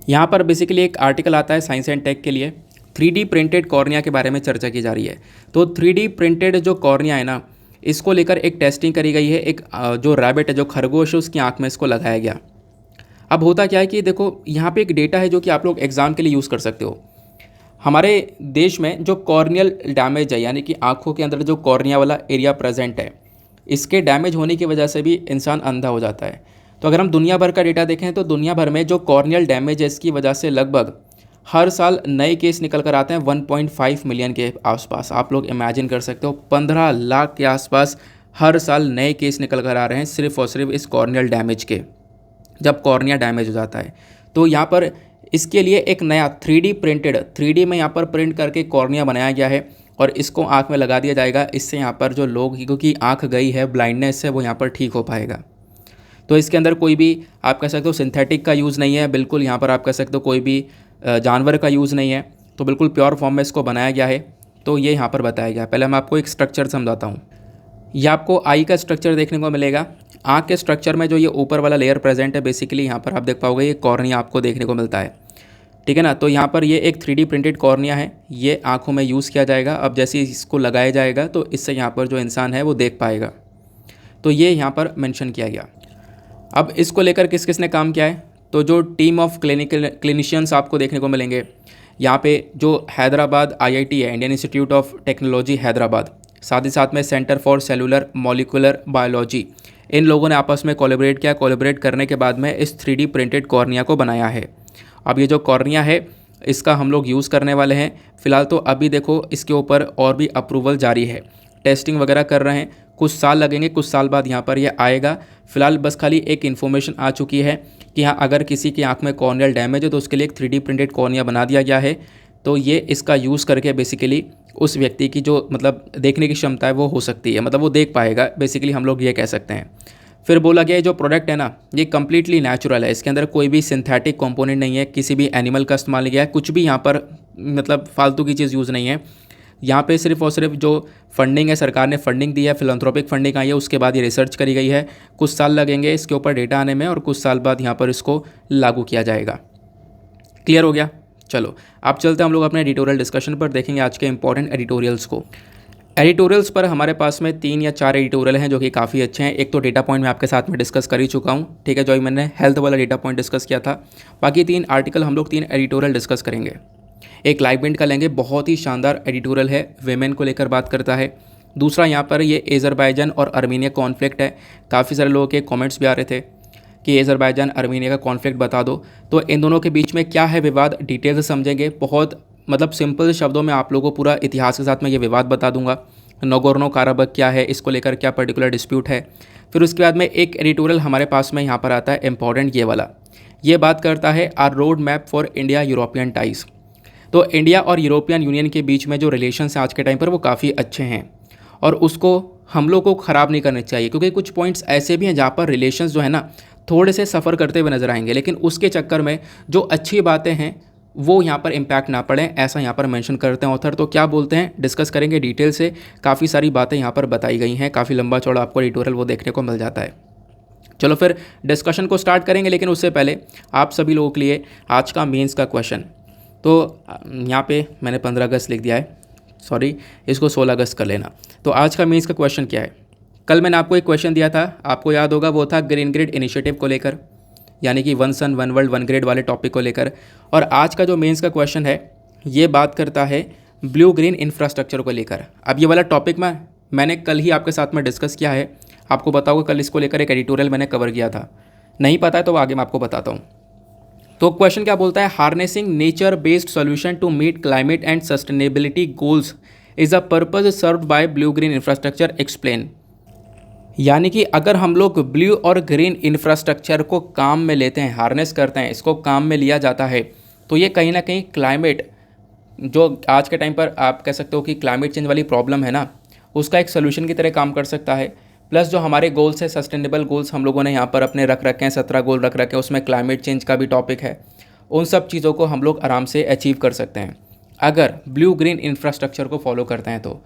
यहाँ पर बेसिकली एक आर्टिकल आता है साइंस एंड टेक के लिए, 3D प्रिंटेड कॉर्निया के बारे में चर्चा की जा रही है। तो 3D प्रिंटेड जो कॉर्निया है ना, इसको लेकर एक टेस्टिंग करी गई है। एक जो रैबिट है, जो खरगोश है, उसकी आँख में इसको लगाया गया। अब होता क्या है कि देखो यहाँ पे एक डेटा है जो कि आप लोग एग्ज़ाम के लिए यूज़ कर सकते हो। हमारे देश में जो कॉर्नियल डैमेज है, यानी कि आँखों के अंदर जो कॉर्निया वाला एरिया प्रेजेंट है, इसके डैमेज होने की वजह से भी इंसान अंधा हो जाता है। तो अगर हम दुनिया भर का डेटा देखें तो दुनिया भर में जो कॉर्नियल डैमेज है, इसकी वजह से लगभग हर साल नए केस निकल कर आते हैं 1.5 मिलियन के आसपास। आप लोग इमेजिन कर सकते हो 15 लाख के आसपास हर साल नए केस निकल कर आ रहे हैं सिर्फ और सिर्फ इस कॉर्नियल डैमेज के, जब कॉर्निया डैमेज हो जाता है। तो यहाँ पर इसके लिए एक नया 3D प्रिंटेड, 3D में यहाँ पर प्रिंट करके कॉर्निया बनाया गया है और इसको आँख में लगा दिया जाएगा। इससे यहाँ पर जो लोग, क्योंकि आँख गई है, ब्लाइंडनेस है, वो यहाँ पर ठीक हो पाएगा। तो इसके अंदर कोई भी आप कह सकते हो सिंथेटिक का यूज़ नहीं है, बिल्कुल यहाँ पर आप कह सकते हो कोई भी जानवर का यूज़ नहीं है, तो बिल्कुल प्योर फॉर्म में इसको बनाया गया है। तो ये यहाँ पर बताया गया है। पहले मैं आपको एक स्ट्रक्चर समझाता हूँ। ये आपको आई का स्ट्रक्चर देखने को मिलेगा। आँख के स्ट्रक्चर में जो ये ऊपर वाला लेयर प्रेजेंट है, बेसिकली यहाँ पर आप देख पाओगे ये कॉर्निया आपको देखने को मिलता है, ठीक है ना। तो यहाँ पर ये एक 3D प्रिंटेड कॉर्निया है, ये आँखों में यूज़ किया जाएगा। अब जैसे इसको लगाया जाएगा तो इससे यहाँ पर जो इंसान है वो देख पाएगा, तो ये यहाँ पर मेंशन किया गया। अब इसको लेकर किस किस ने काम किया है, तो जो टीम ऑफ क्लिनिशियंस आपको देखने को मिलेंगे यहाँ पे, जो हैदराबाद IIT है, Indian Institute of Technology Hyderabad, साथ ही साथ में centre for cellular molecular biology, इन लोगों ने आपस में कोलैबोरेट किया। कोलैबोरेट करने के बाद में इस 3D प्रिंटेड कॉर्निया को बनाया है। अब ये जो कॉर्निया है इसका हम लोग यूज़ करने वाले हैं फ़िलहाल। तो अभी देखो इसके ऊपर और भी अप्रूवल जारी है, टेस्टिंग वगैरह कर रहे हैं, कुछ साल लगेंगे, कुछ साल बाद यहाँ पर ये आएगा। फ़िलहाल बस खाली एक इन्फॉर्मेशन आ चुकी है कि हाँ, अगर किसी की आँख में कॉर्नियल डैमेज है तो उसके लिए एक 3D प्रिंटेड कॉर्निया बना दिया गया है। तो ये इसका यूज़ करके बेसिकली उस व्यक्ति की जो मतलब देखने की क्षमता है वो हो सकती है, मतलब वो देख पाएगा, बेसिकली हम लोग ये कह सकते हैं। फिर बोला गया जो प्रोडक्ट है ना, ये कम्प्लीटली नेचुरल है, इसके अंदर कोई भी सिंथेटिक कंपोनेंट नहीं है, किसी भी एनिमल का इस्तेमाल नहीं किया है, कुछ भी यहाँ पर मतलब फालतू की चीज़ यूज़ नहीं है। यहाँ पे सिर्फ और सिर्फ जो फंडिंग है, सरकार ने फंडिंग दी है, फिलैंथ्रोपिक फंडिंग आई है, उसके बाद ये रिसर्च करी गई है। कुछ साल लगेंगे इसके ऊपर डेटा आने में और कुछ साल बाद यहाँ पर इसको लागू किया जाएगा। क्लियर हो गया। चलो अब चलते हैं हम लोग अपने एडिटोरियल डिस्कशन पर, देखेंगे आज के इंपॉर्टेंट एडिटोरियल्स को। एडिटोरियल्स पर हमारे पास में 3 या 4 एडिटोरियल हैं जो कि काफ़ी अच्छे हैं। एक तो डेटा पॉइंट मैं आपके साथ में डिस्कस कर ही चुका हूँ, ठीक है, जो मैंने हेल्थ वाला डेटा पॉइंट डिस्कस किया था। बाकी 3 आर्टिकल हम लोग 3 एडिटोरियल डिस्कस करेंगे। एक लाइवबिंट का लेंगे, बहुत ही शानदार एडिटोरियल है, वेमेन को लेकर बात करता है। दूसरा यहाँ पर ये अज़रबैजान और आर्मीनिया कॉन्फ्लिक्ट है। काफ़ी सारे लोगों के कॉमेंट्स भी आ रहे थे कि अज़रबैजान आर्मीनिया का कॉन्फ्लिक्ट बता दो, तो इन दोनों के बीच में क्या है विवाद, डिटेल से समझेंगे। बहुत मतलब सिंपल शब्दों में आप लोगों को पूरा इतिहास के साथ में ये विवाद बता दूंगा। नगोर्नो काराबख क्या है, इसको लेकर क्या पर्टिकुलर डिस्प्यूट है। फिर उसके बाद में एक एडिटोरियल हमारे पास में यहाँ पर आता है इंपॉर्टेंट, ये वाला। ये बात करता है our road map for India European ties. तो इंडिया और यूरोपियन यूनियन के बीच में जो रिलेशंस हैं आज के टाइम पर वो काफ़ी अच्छे हैं और उसको हम लोग को ख़राब नहीं करना चाहिए, क्योंकि कुछ पॉइंट्स ऐसे भी हैं जहाँ पर रिलेशंस जो है ना थोड़े से सफ़र करते हुए नजर आएंगे, लेकिन उसके चक्कर में जो अच्छी बातें हैं वो यहाँ पर इम्पैक्ट ना पड़े, ऐसा यहाँ पर मेंशन करते हैं ऑथर। तो क्या बोलते हैं डिस्कस करेंगे डिटेल से। काफ़ी सारी बातें यहाँ पर बताई गई हैं, काफ़ी लंबा चौड़ा आपको एडिटोरियल वो देखने को मिल जाता है। चलो फिर डिस्कशन को स्टार्ट करेंगे, लेकिन उससे पहले आप सभी लोगों के लिए आज का मेंस का क्वेश्चन। तो यहाँ पे मैंने 15 अगस्त लिख दिया है, सॉरी, इसको 16 अगस्त कर लेना। तो आज का मेंस का क्वेश्चन क्या है, कल मैंने आपको एक क्वेश्चन दिया था, आपको याद होगा, वो था ग्रीन ग्रिड इनिशिएटिव को लेकर, यानी कि 1 सन 1 वर्ल्ड 1 ग्रेड वाले टॉपिक को लेकर। और आज का जो मेंस का क्वेश्चन है ये बात करता है ब्लू ग्रीन इंफ्रास्ट्रक्चर को लेकर। अब ये वाला टॉपिक मैंने कल ही आपके साथ में डिस्कस किया है, आपको बताऊँगा, कल इसको लेकर एक एडिटोरियल मैंने कवर किया था। नहीं पता है तो आगे मैं आपको बताता हूँ। तो क्वेश्चन क्या बोलता है, harnessing nature based solution to meet climate and sustainability goals is a purpose served by blue green infrastructure explain. यानी कि अगर हम लोग ब्लू और ग्रीन इंफ्रास्ट्रक्चर को काम में लेते हैं, हार्नेस करते हैं, इसको काम में लिया जाता है, तो ये कहीं ना कहीं क्लाइमेट, जो आज के टाइम पर आप कह सकते हो कि क्लाइमेट चेंज वाली प्रॉब्लम है ना, उसका एक सोल्यूशन की तरह काम कर सकता है। प्लस जो हमारे गोल्स है, सस्टेनेबल गोल्स हम लोगों ने यहाँ पर अपने रख रखे हैं, 17 गोल रख रखे हैं, उसमें क्लाइमेट चेंज का भी टॉपिक है। उन सब चीज़ों को हम लोग आराम से अचीव कर सकते हैं अगर ब्लू ग्रीन इंफ्रास्ट्रक्चर को फॉलो करते हैं तो।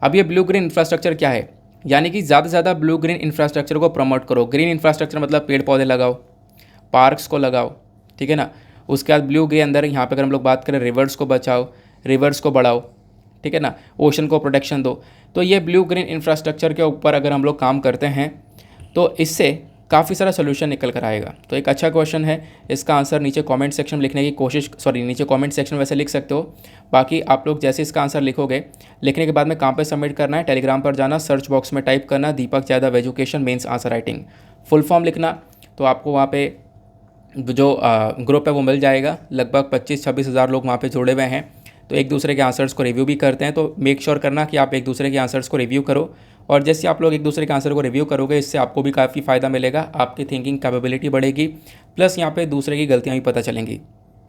अब ये ब्लू ग्रीन इंफ्रास्ट्रक्चर क्या है, यानी कि ज़्यादा से ज़्यादा ब्लू ग्रीन इंफ्रास्ट्रक्चर को प्रमोट करो। ग्रीन इंफ्रास्ट्रक्चर मतलब पेड़ पौधे लगाओ, पार्क्स को लगाओ, ठीक है ना। उसके बाद ब्लू के अंदर यहाँ पे अगर हम लोग बात करें, रिवर्स को बचाओ, रिवर्स को बढ़ाओ, ठीक है ना, ओशन को प्रोटेक्शन दो। तो ये ब्लू ग्रीन इंफ्रास्ट्रक्चर के ऊपर अगर हम लोग काम करते हैं तो इससे काफ़ी सारा सोल्यूशन निकल कर आएगा। तो एक अच्छा क्वेश्चन है, इसका आंसर नीचे कमेंट सेक्शन में लिखने की कोशिश, नीचे कमेंट सेक्शन में वैसे लिख सकते हो। बाकी आप लोग जैसे इसका आंसर लिखोगे, लिखने के बाद में कहाँ पे सबमिट करना है, टेलीग्राम पर जाना, सर्च बॉक्स में टाइप करना Deepak Yadav education mains answer writing, full form लिखना, तो आपको वहाँ पे जो ग्रुप है वो मिल जाएगा। लगभग 25-26 हज़ार लोग वहाँ पे जुड़े हुए हैं, तो एक दूसरे के आंसर्स को रिव्यू भी करते हैं। तो मेक श्योर करना कि आप एक दूसरे के आंसर्स को रिव्यू करो, और जैसे आप लोग एक दूसरे के आंसर को रिव्यू करोगे, इससे आपको भी काफ़ी फ़ायदा मिलेगा, आपकी थिंकिंग कैपेबिलिटी बढ़ेगी, प्लस यहाँ पे दूसरे की गलतियाँ भी पता चलेंगी।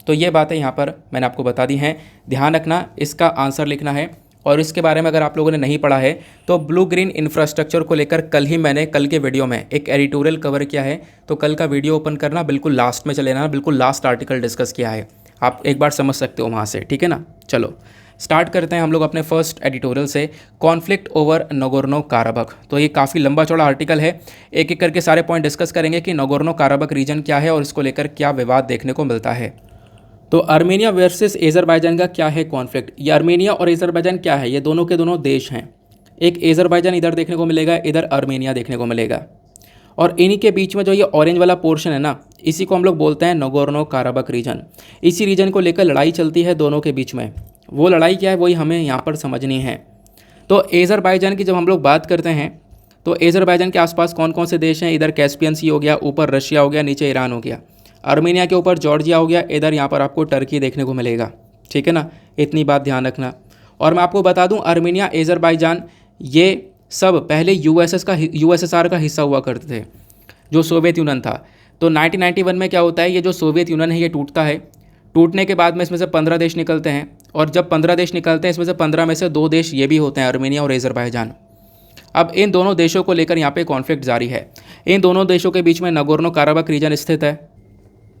तो ये बातें यहाँ पर मैंने आपको बता दी हैं, ध्यान रखना, इसका आंसर लिखना है और इसके बारे में अगर आप लोगों ने नहीं पढ़ा है तो ब्लू ग्रीन इंफ्रास्ट्रक्चर को लेकर मैंने कल के वीडियो में एक एडिटोरियल कवर किया है, तो कल का वीडियो ओपन करना, बिल्कुल लास्ट में चले जाना, बिल्कुल लास्ट आर्टिकल डिस्कस किया है, आप एक बार समझ सकते हो वहाँ से, ठीक है ना। चलो स्टार्ट करते हैं हम लोग अपने फर्स्ट एडिटोरियल से, कॉन्फ्लिक्ट ओवर नगोर्नो काराबख। तो ये काफ़ी लंबा चौड़ा आर्टिकल है, एक एक करके सारे पॉइंट डिस्कस करेंगे कि नगोर्नो काराबख रीजन क्या है और इसको लेकर क्या विवाद देखने को मिलता है। तो आर्मेनिया वर्सेस एज़रबाईजान का क्या है कॉन्फ्लिक्ट। ये आर्मेनिया और एज़रबाईजान क्या है, ये दोनों के दोनों देश हैं। एक एज़रबाईजान इधर देखने को मिलेगा, इधर आर्मेनिया देखने को मिलेगा, और इन्हीं के बीच में जो ये ऑरेंज वाला पोर्शन है ना, इसी को हम लोग बोलते हैं नगोर्नो काराबख रीजन। इसी रीजन को लेकर लड़ाई चलती है दोनों के बीच में। वो लड़ाई क्या है वही हमें यहाँ पर समझनी है। तो एज़रबाईजान की जब हम लोग बात करते हैं तो एज़रबाईजान के आसपास कौन कौन से देश हैं, इधर कैस्पियन सी हो गया, ऊपर रशिया हो गया, नीचे ईरान हो गया। आर्मेनिया के ऊपर जॉर्जिया हो गया, इधर यहाँ पर आपको टर्की देखने को मिलेगा, ठीक है ना, इतनी बात ध्यान रखना। और मैं आपको बता दूं आर्मेनिया एज़रबाईजान ये सब पहले यूएसएसआर का हिस्सा हुआ करते थे, जो सोवियत यूनियन था। तो 1991 में क्या होता है, ये जो सोवियत यूनियन है ये टूटता है। टूटने के बाद में इसमें से 15 देश निकलते हैं, और जब 15 देश निकलते हैं इसमें से 15 में से 2 देश ये भी होते हैं, आर्मेनिया और एज़रबाईजान। अब इन दोनों देशों को लेकर यहाँ पे कॉन्फ्लिक्ट जारी है। इन दोनों देशों के बीच में नगोर्नो काराबख रीजन स्थित है।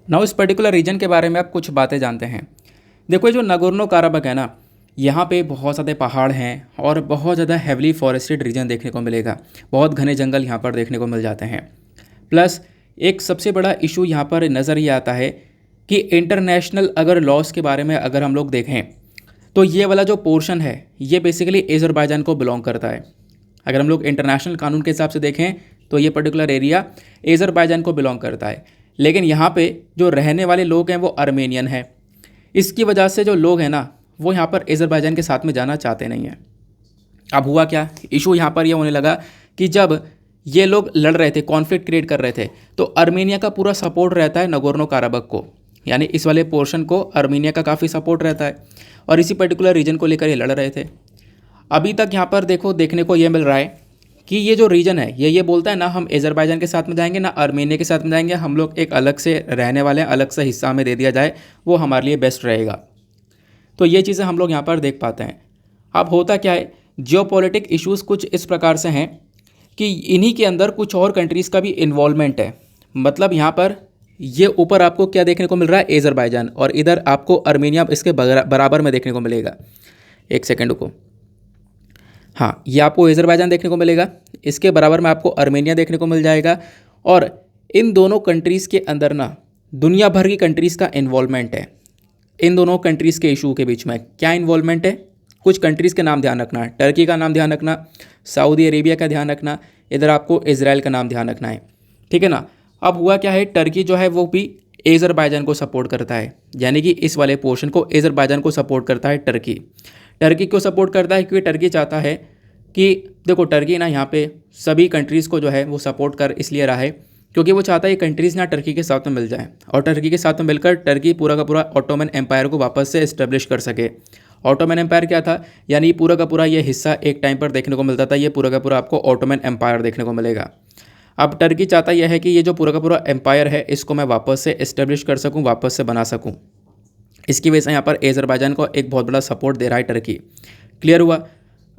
नाउ इस पर्टिकुलर रीजन के बारे में आप कुछ बातें जानते हैं। देखो, ये जो नगोर्नो काराबख है ना, यहाँ पे बहुत ज़्यादा पहाड़ हैं और बहुत ज़्यादा हेवली फॉरेस्टेड रीजन देखने को मिलेगा, बहुत घने जंगल यहाँ पर देखने को मिल जाते हैं। प्लस एक सबसे बड़ा इशू यहाँ पर नज़र ये आता है कि इंटरनेशनल अगर लॉस के बारे में अगर हम लोग देखें तो ये वाला जो पोर्शन है ये बेसिकली एज़रबाईजान को बिलोंग करता है। अगर हम लोग इंटरनेशनल कानून के हिसाब से देखें तो ये पर्टिकुलर एरिया एज़रबाईजान को बिलोंग करता है, लेकिन यहाँ पे जो रहने वाले लोग हैं वो आर्मेनियन हैं। इसकी वजह से जो लोग हैं ना वो यहाँ पर एज़रबाईजान के साथ में जाना चाहते नहीं हैं। अब हुआ क्या, इशू यहाँ पर ये होने लगा कि जब ये लोग लड़ रहे थे, कॉन्फ्लिक्ट क्रिएट कर रहे थे, तो आर्मेनिया का पूरा सपोर्ट रहता है नगोर्नो काराबख को, यानी इस वाले पोर्शन को आर्मेनिया का काफ़ी सपोर्ट रहता है, और इसी पर्टिकुलर रीजन को लेकर ये लड़ रहे थे। अभी तक यहाँ पर देखने को ये मिल रहा है कि ये जो रीजन है ये बोलता है ना हम एज़रबाईजान के साथ में जाएंगे ना आर्मेनिया के साथ में जाएंगे, हम लोग एक अलग से रहने वाले हैं, अलग से हिस्सा हमें दे दिया जाए, वो हमारे लिए बेस्ट रहेगा। तो ये चीज़ें हम लोग यहाँ पर देख पाते हैं। अब होता क्या है, जियोपॉलिटिक इश्यूज़ कुछ इस प्रकार से हैं कि इन्हीं के अंदर कुछ और कंट्रीज़ का भी इन्वॉल्वमेंट है। मतलब यहाँ पर ये ऊपर आपको क्या देखने को मिल रहा है, एज़रबाईजान, और इधर आपको आर्मेनिया इसके बराबर में देखने को मिलेगा। एक सेकेंड को, हाँ, ये आपको एज़रबाईजान देखने को मिलेगा, इसके बराबर में आपको आर्मेनिया देखने को मिल जाएगा। और इन दोनों कंट्रीज़ के अंदर ना दुनिया भर की कंट्रीज़ का इन्वॉल्वमेंट है। इन दोनों कंट्रीज़ के इशू के बीच में क्या इन्वॉल्वमेंट है, कुछ कंट्रीज़ के नाम ध्यान रखना है, टर्की का नाम ध्यान रखना, सऊदी अरेबिया का ध्यान रखना, इधर आपको इजराइल का नाम ध्यान रखना है, ठीक है ना। अब हुआ क्या है, टर्की जो है वो भी एज़रबाईजान को सपोर्ट करता है, यानी कि इस वाले पोर्शन को एज़रबाईजान को सपोर्ट करता है टर्की। टर्की को सपोर्ट करता है क्योंकि टर्की चाहता है कि देखो, टर्की ना यहाँ पे सभी कंट्रीज़ को जो है वो सपोर्ट कर इसलिए रहा है क्योंकि वो चाहता है ये कंट्रीज़ ना टर्की के साथ में मिल जाए, और टर्की के साथ में मिलकर टर्की पूरा का पूरा ऑटोमन एम्पायर को वापस से इस्टेब्लिश कर सके। ऑटोमन एम्पायर क्या था, यानी पूरा का पूरा ये हिस्सा एक टाइम पर देखने को मिलता था, ये पूरा का पूरा आपको ऑटोमन एम्पायर देखने को मिलेगा। अब टर्की चाहता यह है कि ये जो पूरा का पूरा एम्पायर है इसको मैं वापस से इस्टेब्लिश कर सकूँ, वापस से बना सकूँ। इसकी वजह से यहाँ पर एज़रबाईजान को एक बहुत बड़ा सपोर्ट दे रहा है टर्की। क्लियर हुआ?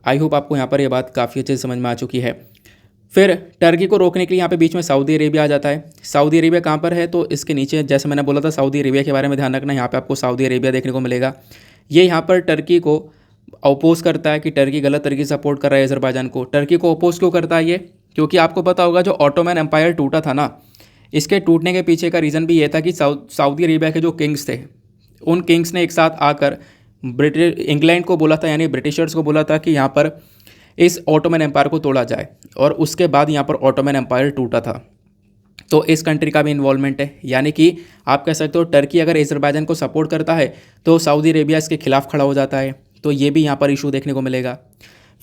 आई होप आपको यहाँ पर ये बात काफ़ी अच्छे से समझ में आ चुकी है। फिर टर्की को रोकने के लिए यहाँ पे बीच में सऊदी अरेबिया आ जाता है। सऊदी अरेबिया कहाँ पर है, तो इसके नीचे जैसे मैंने बोला था सऊदी अरेबिया के बारे में ध्यान रखना, यहाँ पे आपको सऊदी अरेबिया देखने को मिलेगा। ये यहाँ पर टर्की को अपोज करता है कि टर्की गलत तरीके से सपोर्ट कर रहा है एज़रबाईजान को। टर्की को अपोज क्यों करता है ये, क्योंकि आपको पता होगा जो ऑटोमन एम्पायर टूटा था ना, इसके टूटने के पीछे का रीज़न भी ये था कि सऊदी अरेबिया के जो किंग्स थे, उन किंग्स ने एक साथ आकर इंग्लैंड को बोला था, यानी ब्रिटिशर्स को बोला था कि यहाँ पर इस ऑटोमन एम्पायर को तोड़ा जाए, और उसके बाद यहाँ पर ऑटोमन एम्पायर टूटा था। तो इस कंट्री का भी इन्वॉल्वमेंट है, यानी कि आप कह सकते हो टर्की अगर एज़रबाईजान को सपोर्ट करता है तो सऊदी अरेबिया इसके खिलाफ खड़ा हो जाता है, तो ये भी यहाँ पर इशू देखने को मिलेगा।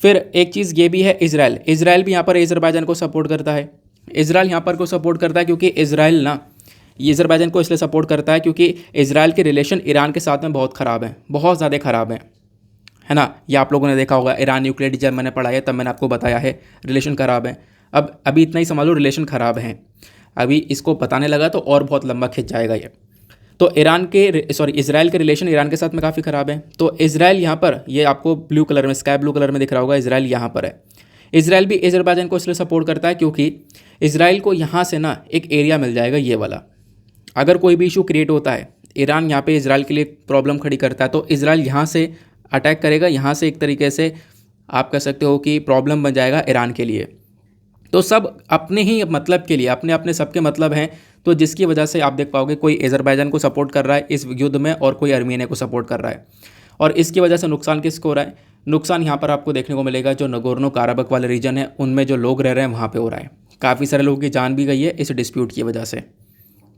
फिर एक चीज़ ये भी है, इजराइल भी यहाँ पर एज़रबाईजान को सपोर्ट करता है। इजराइल यहाँ पर को सपोर्ट करता है क्योंकि इजराइल ना एज़रबाईजान को इसलिए सपोर्ट करता है क्योंकि इजराइल के रिलेशन ईरान के साथ में बहुत ख़राब हैं, बहुत ज़्यादा ख़राब हैं, है ना। ये आप लोगों ने देखा होगा, ईरान न्यूक्लियर जब मैंने पढ़ाया तब मैंने आपको बताया है रिलेशन ख़राब है। अब अभी इतना ही समझ लो, रिलेशन ख़राब हैं। अभी इसको बताने लगा तो और बहुत लंबा खिंच जाएगा ये। तो इसराइल के रिलेशन ईरान के साथ में काफ़ी ख़राब है। तो इसराइल यहाँ पर, ये आपको ब्लू कलर में, स्काई ब्लू कलर में दिख रहा होगा, इसराइल यहाँ पर है। इसराइल भी अज़रबैजान को इसलिए सपोर्ट करता है क्योंकि इसराइल को यहाँ से ना एक एरिया मिल जाएगा ये वाला। अगर कोई भी इशू क्रिएट होता है, ईरान यहाँ पे इसराइल के लिए प्रॉब्लम खड़ी करता है, तो इसराइल यहाँ से अटैक करेगा, यहाँ से एक तरीके से आप कह सकते हो कि प्रॉब्लम बन जाएगा ईरान के लिए। तो सब अपने ही मतलब के लिए, अपने अपने सबके मतलब हैं। तो जिसकी वजह से आप देख पाओगे कोई अज़रबैजान को सपोर्ट कर रहा है इस युद्ध में और कोई आर्मीनिया को सपोर्ट कर रहा है। और इसकी वजह से नुकसान किसको हो रहा है? नुकसान यहाँ पर आपको देखने को मिलेगा जो नगोर्नो काराबख वाले रीजन है उनमें जो लोग रह रहे हैं वहाँ पे हो रहा है। काफ़ी सारे लोगों की जान भी गई है इस डिस्प्यूट की वजह से।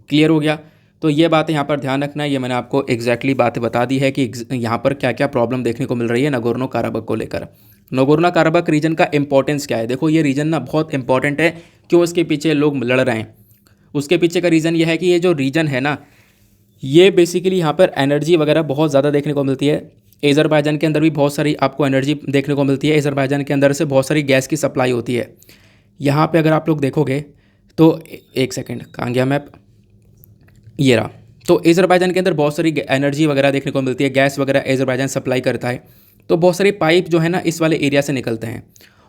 क्लियर हो गया? तो ये बातें यहाँ पर ध्यान रखना है। ये मैंने आपको एग्जैक्टली बातें बता दी है कि यहाँ पर क्या क्या प्रॉब्लम देखने को मिल रही है नगोर्नो काराबख को लेकर। नगोर्नो काराबख रीजन का इंपॉर्टेंस क्या है? देखो ये रीजन ना बहुत इंपॉर्टेंट है। क्यों इसके पीछे लोग लड़ रहे हैं? उसके पीछे का रीज़न ये है कि ये जो रीजन है ना, ये बेसिकली यहाँ पर एनर्जी वगैरह बहुत ज़्यादा देखने को मिलती है। अज़रबैजान के अंदर भी बहुत सारी आपको एनर्जी देखने को मिलती है। अज़रबैजान के अंदर से बहुत सारी गैस की सप्लाई होती है। यहाँ पे अगर आप लोग देखोगे तो एक सेकंड, कहाँ गया मैप, ये रहा। तो अज़रबैजान के अंदर बहुत सारी एनर्जी वगैरह देखने को मिलती है, गैस वगैरह अज़रबैजान सप्लाई करता है। तो बहुत सारे पाइप जो है ना इस वाले एरिया से निकलते हैं,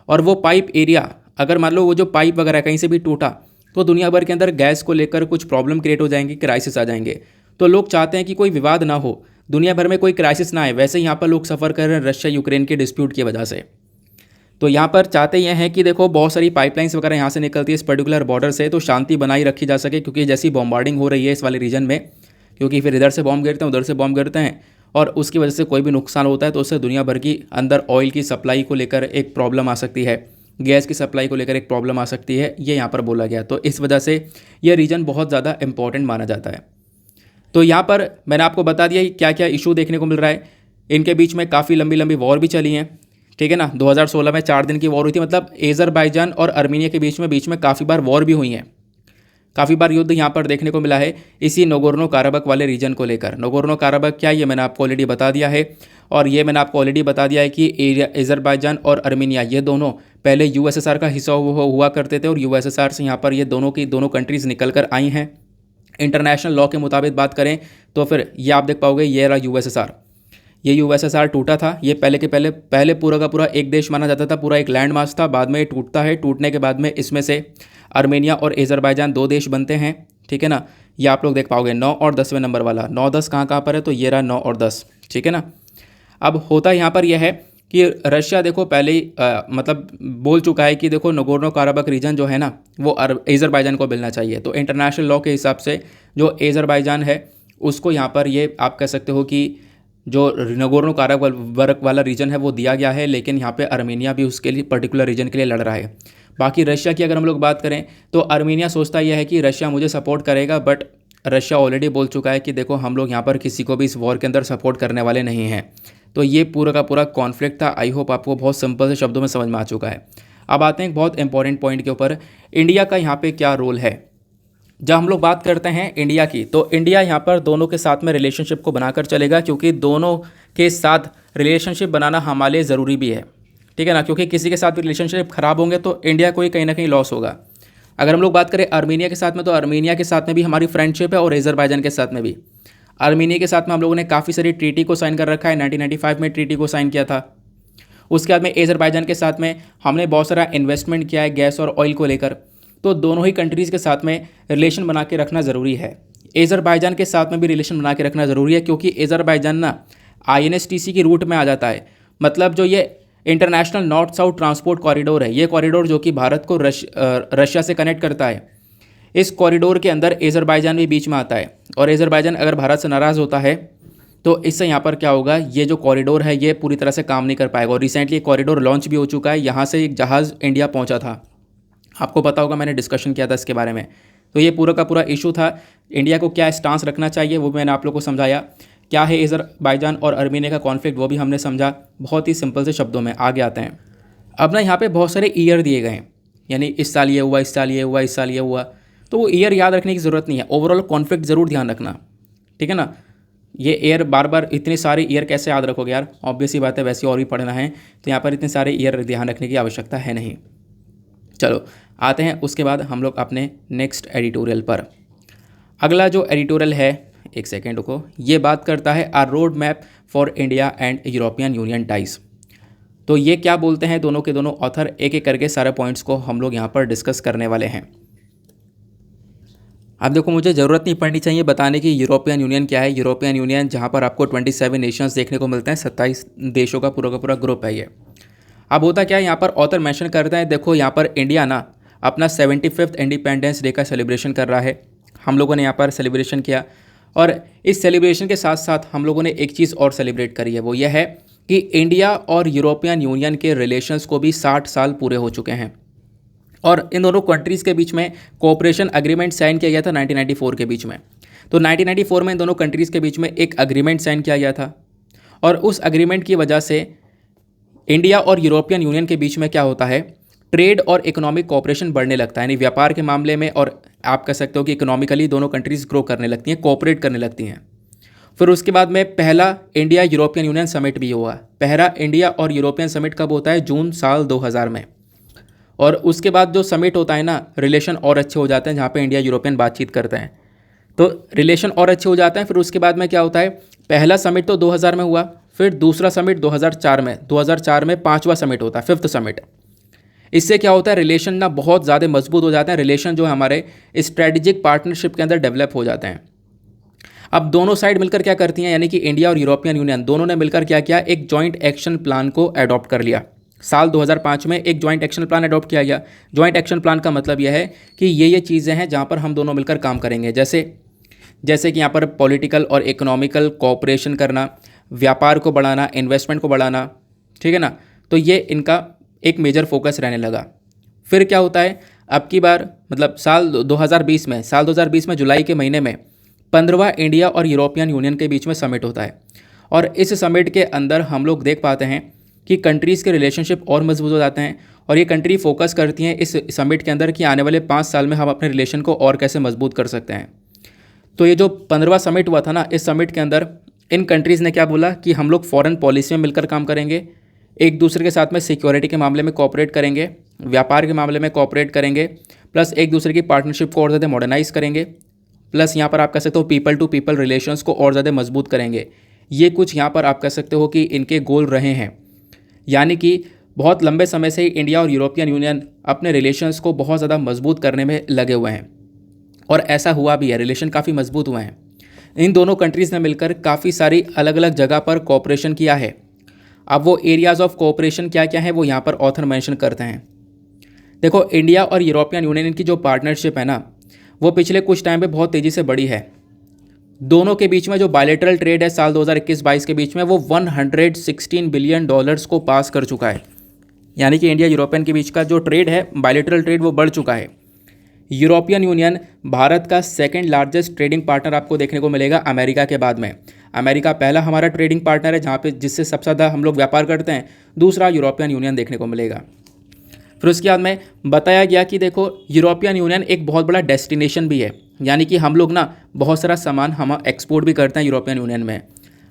और वो पाइप एरिया अगर मान लो वो जो पाइप वगैरह कहीं से भी टूटा तो दुनिया भर के अंदर गैस को लेकर कुछ प्रॉब्लम क्रिएट हो जाएंगी, क्राइसिस आ जाएंगे। तो लोग चाहते हैं कि कोई विवाद ना हो, दुनिया भर में कोई क्राइसिस ना आए। वैसे यहाँ पर लोग सफ़र कर रहे हैं रशिया यूक्रेन के डिस्प्यूट की वजह से। तो यहाँ पर चाहते ये हैं कि देखो बहुत सारी पाइपलाइंस वगैरह यहाँ से निकलती है इस पर्टिकुलर बॉर्डर से, तो शांति बनाई रखी जा सके। क्योंकि जैसी बॉम्बार्डिंग हो रही है इस वाले रीजन में, क्योंकि फिर इधर से बॉम्ब गिरते हैं उधर से बॉम्ब गिरते हैं, और उसकी वजह से कोई भी नुकसान होता है तो उससे दुनिया भर की अंदर ऑयल की सप्लाई को लेकर एक प्रॉब्लम आ सकती है, गैस की सप्लाई को लेकर एक प्रॉब्लम आ सकती है, ये यहाँ पर बोला गया। तो इस वजह से यह रीजन बहुत ज़्यादा इंपॉर्टेंट माना जाता है। तो यहाँ पर मैंने आपको बता दिया कि क्या क्या इशू देखने को मिल रहा है। इनके बीच में काफ़ी लंबी लंबी वॉर भी चली हैं, ठीक है ना। 2016 में 4 दिन की वॉर हुई थी। मतलब अज़रबैजान और आर्मीनिया के बीच में काफ़ी बार वॉर भी हुई हैं, काफ़ी बार युद्ध यहाँ पर देखने को मिला है इसी नगोर्नो काराबख वाले रीजन को लेकर। नगोर्नो काराबख क्या, ये मैंने आपको ऑलरेडी बता दिया है। और ये मैंने आपको ऑलरेडी बता दिया है कि अज़रबैजान और आर्मीनिया ये दोनों पहले यूएसएसआर का हिस्सा हुआ करते थे, और यूएसएसआर से यहाँ पर ये दोनों कंट्रीज़ निकल कर आई हैं। इंटरनेशनल लॉ के मुताबिक बात करें तो फिर ये आप देख पाओगे, ये रहा यूएसएसआर। ये यूएसएसआर टूटा था, ये पहले पूरा का पूरा एक देश माना जाता था, पूरा एक लैंड मास था। बाद में ये टूटता है, टूटने के बाद में इसमें से आर्मेनिया और अज़रबैजान 2 देश बनते हैं, ठीक है ना। ये आप लोग देख पाओगे 9 और 10वें नंबर वाला। 9-10 कहाँ पर है, तो ये रहा 9 और 10, ठीक है ना। अब होता यहाँ पर यह है कि रशिया देखो पहले ही मतलब बोल चुका है कि देखो नगोर्नो काराबख रीजन जो है ना वो अज़रबैजान को मिलना चाहिए। तो इंटरनेशनल लॉ के हिसाब से जो अज़रबैजान है उसको यहाँ पर ये आप कह सकते हो कि जो नगोर्नो काराबख वाला रीजन है वो दिया गया है। लेकिन यहाँ पे आर्मेनिया भी उसके लिए पर्टिकुलर रीजन के लिए लड़ रहा है। बाकी रशिया की अगर हम लोग बात करें तो आर्मेनिया सोचता यह है कि रशिया मुझे सपोर्ट करेगा, बट रशिया ऑलरेडी बोल चुका है कि देखो हम लोग यहाँ पर किसी को भी इस वॉर के अंदर सपोर्ट करने वाले नहीं हैं। तो ये पूरा का पूरा कॉन्फ्लिक्ट था। आई होप आपको बहुत सिंपल से शब्दों में समझ में आ चुका है। अब आते हैं एक बहुत इंपॉर्टेंट पॉइंट के ऊपर, इंडिया का यहाँ पे क्या रोल है। जब हम लोग बात करते हैं इंडिया की, तो इंडिया यहाँ पर दोनों के साथ में रिलेशनशिप को बनाकर चलेगा, क्योंकि दोनों के साथ रिलेशनशिप बनाना हमारे लिए ज़रूरी भी है, ठीक है ना। क्योंकि किसी के साथ भी रिलेशनशिप ख़राब होंगे तो इंडिया को ही कहीं ना कहीं लॉस होगा। अगर हम लोग बात करें आर्मेनिया के साथ में, तो आर्मेनिया के साथ में भी हमारी फ्रेंडशिप है, और अज़रबैजान के साथ में भी। आर्मेनिया के साथ में हम लोगों ने काफ़ी सारी ट्रीटी को साइन कर रखा है। 1995 में ट्रीटी को साइन किया था। उसके बाद में अज़रबैजान के साथ में हमने बहुत सारा इन्वेस्टमेंट किया है गैस और ऑयल को लेकर। तो दोनों ही कंट्रीज़ के साथ में रिलेशन बना के रखना ज़रूरी है। अज़रबैजान के साथ में भी रिलेशन बना के रखना ज़रूरी है, क्योंकि अज़रबैजान ना INSTC की रूट में आ जाता है। मतलब जो ये international north south transport corridor है, ये कॉरिडोर जो कि भारत को रशिया से कनेक्ट करता है, इस कॉरिडोर के अंदर अज़रबैजान भी बीच में आता है। और अज़रबैजान अगर भारत से नाराज़ होता है तो इससे यहाँ पर क्या होगा, ये जो कॉरिडोर है ये पूरी तरह से काम नहीं कर पाएगा। और रिसेंटली ये कॉरिडोर लॉन्च भी हो चुका है। यहाँ से एक जहाज़ इंडिया पहुँचा था, आपको पता होगा, मैंने डिस्कशन किया था इसके बारे में। तो ये पूरा का पूरा इशू था, इंडिया को क्या स्टांस रखना चाहिए वो मैंने आप लोग को समझाया। क्या है अज़रबैजान और आर्मेनिया का कॉन्फ्लिक्ट वो भी हमने समझा, बहुत ही सिंपल से शब्दों में। आगे आते हैं। अब ना यहाँ पे बहुत सारे ईयर दिए गए हैं, यानी इस साल ये हुआ, इस साल ये हुआ, इस साल ये हुआ। तो वो ईयर याद रखने की ज़रूरत नहीं है, ओवरऑल कॉन्फ्लिक्ट ज़रूर ध्यान रखना, ठीक है ना। ये ईयर बार बार इतने सारे ईयर कैसे याद रखोगे यार, ऑब्वियस ही बात है, वैसे और भी पढ़ना है तो यहाँ पर इतने सारे ईयर ध्यान रखने की आवश्यकता है नहीं। चलो आते हैं उसके बाद हम लोग अपने नेक्स्ट एडिटोरियल पर। अगला जो एडिटोरियल है एक सेकेंड रुको, ये बात करता है a road map for India and European Union ties. तो ये क्या बोलते हैं दोनों के दोनों ऑथर, एक एक करके सारे पॉइंट्स को हम लोग यहाँ पर डिस्कस करने वाले हैं। अब देखो, मुझे ज़रूरत नहीं पड़नी चाहिए बताने की यूरोपियन यूनियन क्या है। यूरोपियन यूनियन जहाँ पर आपको 27 नेशंस देखने को मिलते हैं, 27 देशों का पूरा ग्रुप है ये। अब होता क्या है, यहाँ पर ऑथर मेंशन करते हैं, देखो यहाँ पर इंडिया ना अपना 75th इंडिपेंडेंस डे का सेलिब्रेशन कर रहा है। हम लोगों ने यहाँ पर सेलिब्रेशन किया, और इस सेलिब्रेशन के साथ साथ हम लोगों ने एक चीज़ और सेलिब्रेट करी है, वो यह है कि इंडिया और यूरोपियन यूनियन के रिलेशंस को भी 60 साल पूरे हो चुके हैं। और इन दोनों कंट्रीज़ के बीच में कोऑपरेशन एग्रीमेंट साइन किया गया था 1994 के बीच में। तो 1994 में इन दोनों कंट्रीज़ के बीच में एक एग्रीमेंट साइन किया गया था, और उस एग्रीमेंट की वजह से इंडिया और यूरोपियन यूनियन के बीच में क्या होता है, ट्रेड और इकोनॉमिक कोऑपरेशन बढ़ने लगता है, यानी व्यापार के मामले में, और आप कह सकते हो कि इकोनॉमिकली दोनों कंट्रीज़ ग्रो करने लगती हैं, कोऑपरेट करने लगती हैं। फिर उसके बाद में पहला इंडिया यूरोपियन यूनियन समिट भी हुआ। पहला इंडिया और यूरोपियन समिट कब होता है, जून साल 2000 में। और उसके बाद जो समिट होता है ना, रिलेशन और अच्छे हो जाते हैं, जहाँ पे इंडिया यूरोपियन बातचीत करते हैं, तो रिलेशन और अच्छे हो जाते हैं। फिर उसके बाद में क्या होता है, पहला समिट तो 2000 में हुआ, फिर दूसरा समिट 2004 में 5वां समिट होता है, 5th समिट। इससे क्या होता है, रिलेशन ना बहुत ज़्यादा मजबूत हो जाते हैं, रिलेशन जो है हमारे स्ट्रेटेजिक पार्टनरशिप के अंदर डेवलप हो जाते हैं। अब दोनों साइड मिलकर क्या करती हैं, यानी कि इंडिया और यूरोपियन यूनियन दोनों ने मिलकर क्या किया, एक जॉइंट एक्शन प्लान को अडॉप्ट कर लिया। साल 2005 में एक जॉइंट एक्शन प्लान अडॉप्ट किया गया। जॉइंट एक्शन प्लान का मतलब यह है कि ये चीज़ें हैं जहाँ पर हम दोनों मिलकर काम करेंगे, जैसे कि यहाँ पर पॉलिटिकल और इकोनॉमिकल कोऑपरेशन करना, व्यापार को बढ़ाना, इन्वेस्टमेंट को बढ़ाना, ठीक है ना। तो ये इनका एक मेजर फोकस रहने लगा। फिर क्या होता है, अब की बार मतलब साल 2020 में जुलाई के महीने में 15वां इंडिया और यूरोपियन यूनियन के बीच में समिट होता है। और इस समिट के अंदर हम लोग देख पाते हैं कि कंट्रीज़ के रिलेशनशिप और मजबूत हो जाते हैं, और ये कंट्री फोकस करती हैं इस समिट के अंदर कि आने वाले 5 साल में हम अपने रिलेशन को और कैसे मजबूत कर सकते हैं। तो ये जो 15वां समिट हुआ था ना, इस समिट के अंदर इन कंट्रीज़ ने क्या बोला कि हम लोग फॉरेन पॉलिसी में मिलकर काम करेंगे, एक दूसरे के साथ में सिक्योरिटी के मामले में कोऑपरेट करेंगे, व्यापार के मामले में कोऑपरेट करेंगे, प्लस एक दूसरे की पार्टनरशिप को और ज़्यादा मॉडर्नाइज करेंगे, प्लस यहाँ पर आप कह सकते हो पीपल टू पीपल रिलेशंस को और ज़्यादा मजबूत करेंगे। ये कुछ यहाँ पर आप कह सकते हो कि इनके गोल रहे हैं। यानी कि बहुत लंबे समय से ही इंडिया और यूरोपियन यूनियन अपने रिलेशंस को बहुत ज़्यादा मजबूत करने में लगे हुए हैं, और ऐसा हुआ भी है, रिलेशन काफ़ी मजबूत हुए हैं। इन दोनों कंट्रीज़ ने मिलकर काफ़ी सारी अलग अलग जगह पर कोऑपरेशन किया है। अब वो एरियाज़ ऑफ कोऑपरेशन क्या क्या है, वो यहाँ पर ऑथर मेंशन करते हैं। देखो, इंडिया और यूरोपियन यूनियन की जो पार्टनरशिप है ना, वो पिछले कुछ टाइम पे बहुत तेज़ी से बढ़ी है। दोनों के बीच में जो बायलैटरल ट्रेड है साल 2021-22 के बीच में, वो $116 बिलियन को पास कर चुका है। यानी कि इंडिया यूरोपियन के बीच का जो ट्रेड है, बायलैटरल ट्रेड, वो बढ़ चुका है। यूरोपियन यूनियन भारत का सेकंड लार्जेस्ट ट्रेडिंग पार्टनर आपको देखने को मिलेगा अमेरिका के बाद में। अमेरिका पहला हमारा ट्रेडिंग पार्टनर है, जहाँ पे जिससे सबसे ज़्यादा हम लोग व्यापार करते हैं। दूसरा यूरोपियन यूनियन देखने को मिलेगा। फिर उसके बाद में बताया गया कि देखो, यूरोपियन यूनियन एक बहुत बड़ा डेस्टिनेशन भी है, यानी कि हम लोग ना बहुत सारा सामान हम एक्सपोर्ट भी करते हैं यूरोपियन यूनियन में।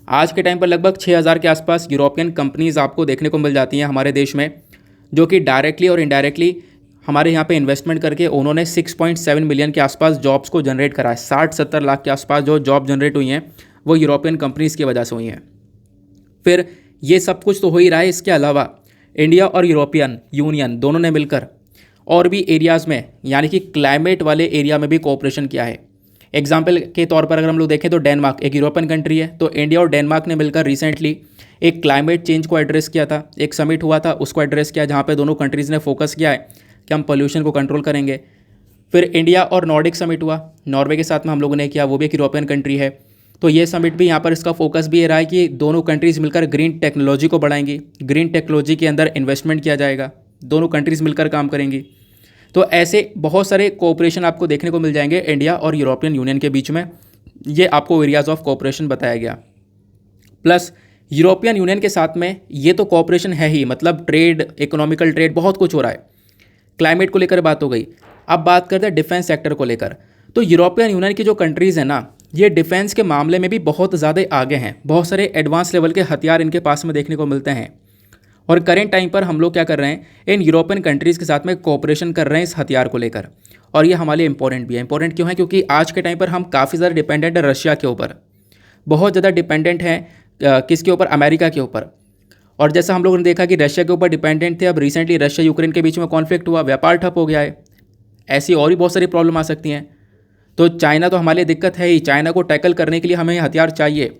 आज के टाइम पर लगभग 6000 के आसपास यूरोपियन कंपनीज़ आपको देखने को मिल जाती हैं हमारे देश में, जो कि डायरेक्टली और इनडायरेक्टली हमारे यहाँ पे इन्वेस्टमेंट करके उन्होंने 6.7 मिलियन के आसपास जॉब्स को जनरेट करा है। 60-70 लाख के आसपास जो जॉब जनरेट हुई हैं, वो यूरोपियन कंपनीज़ की वजह से हुई हैं। फिर ये सब कुछ तो हो ही रहा है, इसके अलावा इंडिया और यूरोपियन यूनियन दोनों ने मिलकर और भी एरियाज़ में, यानी कि क्लाइमेट वाले एरिया में भी कोऑपरेशन किया है। एग्जाम्पल के तौर पर अगर हम लोग देखें तो डेनमार्क एक यूरोपियन कंट्री है, तो इंडिया और डेनमार्क ने मिलकर रिसेंटली एक क्लाइमेट चेंज को एड्रेस किया था। एक समिट हुआ था, उसको एड्रेस किया, जहाँ पे दोनों कंट्रीज़ ने फोकस किया है कि हम पोल्यूशन को कंट्रोल करेंगे। फिर इंडिया और नॉर्डिक समिट हुआ, नॉर्वे के साथ में हम लोगों ने किया, वो भी एक यूरोपियन कंट्री है। तो ये समिट भी यहाँ पर इसका फोकस भी ये रहा है कि दोनों कंट्रीज़ मिलकर ग्रीन टेक्नोलॉजी को बढ़ाएंगी, ग्रीन टेक्नोलॉजी के अंदर इन्वेस्टमेंट किया जाएगा, दोनों कंट्रीज़ मिलकर काम करेंगी। तो ऐसे बहुत सारे कोऑपरेशन आपको देखने को मिल जाएंगे इंडिया और यूरोपियन यूनियन के बीच में। ये आपको एरियाज़ ऑफ कोऑपरेशन बताया गया। प्लस यूरोपियन यूनियन के साथ में ये तो कोऑपरेशन है ही, मतलब ट्रेड, इकोनॉमिकल ट्रेड, बहुत कुछ हो रहा है। क्लाइमेट को लेकर बात हो गई। अब बात करते हैं डिफेंस सेक्टर को लेकर। तो यूरोपियन यूनियन की जो कंट्रीज़ हैं ना, ये डिफेंस के मामले में भी बहुत ज़्यादा आगे हैं। बहुत सारे एडवांस लेवल के हथियार इनके पास में देखने को मिलते हैं। और करेंट टाइम पर हम लोग क्या कर रहे हैं, इन यूरोपियन कंट्रीज़ के साथ में कोऑपरेशन कर रहे हैं इस हथियार को लेकर। और ये हमारे लिए इंपॉर्टेंट भी है। इंपॉर्टेंट क्यों है? क्योंकि आज के टाइम पर हम काफ़ी ज़्यादा डिपेंडेंट है रशिया के ऊपर, बहुत ज़्यादा डिपेंडेंट है किसके ऊपर? अमेरिका के ऊपर। और जैसा हम लोगों ने देखा कि रशिया के ऊपर डिपेंडेंट थे, अब रिसेंटली रशिया यूक्रेन के बीच में कॉन्फ्लिक्ट हुआ, व्यापार ठप हो गया है। ऐसी और भी बहुत सारी प्रॉब्लम आ सकती हैं। तो चाइना तो हमारे लिए दिक्कत है ही, चाइना को टैकल करने के लिए हमें हथियार चाहिए।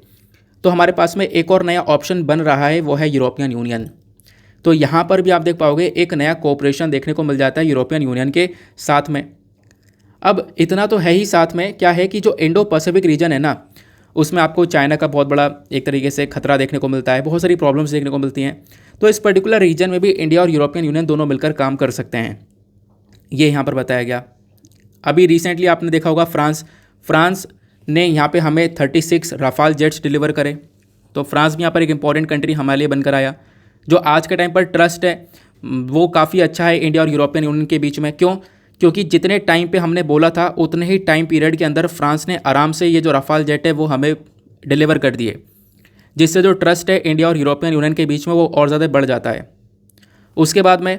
तो हमारे पास में एक और नया ऑप्शन बन रहा है, वो है यूरोपियन यूनियन। तो यहाँ पर भी आप देख पाओगे एक नया कोऑपरेशन देखने को मिल जाता है यूरोपियन यूनियन के साथ में। अब इतना तो है ही, साथ में क्या है कि जो इंडो पैसिफिक रीजन है ना, उसमें आपको चाइना का बहुत बड़ा एक तरीके से खतरा देखने को मिलता है, बहुत सारी प्रॉब्लम्स देखने को मिलती हैं। तो इस पर्टिकुलर रीजन में भी इंडिया और यूरोपियन यूनियन दोनों मिलकर काम कर सकते हैं, ये यहाँ पर बताया गया। अभी रिसेंटली आपने देखा होगा फ्रांस ने यहाँ पे हमें 36 राफाल जेट्स डिलीवर करे। तो फ्रांस भी यहाँ पर एक इंपॉर्टेंट कंट्री हमारे लिए बनकर आया। जो आज के टाइम पर ट्रस्ट है वो काफ़ी अच्छा है इंडिया और यूरोपियन यूनियन के बीच में। क्यों? क्योंकि जितने टाइम पे हमने बोला था उतने ही टाइम पीरियड के अंदर फ्रांस ने आराम से ये जो राफाल जेट है वो हमें डिलीवर कर दिए, जिससे जो ट्रस्ट है इंडिया और यूरोपियन यूनियन के बीच में वो और ज़्यादा बढ़ जाता है। उसके बाद में,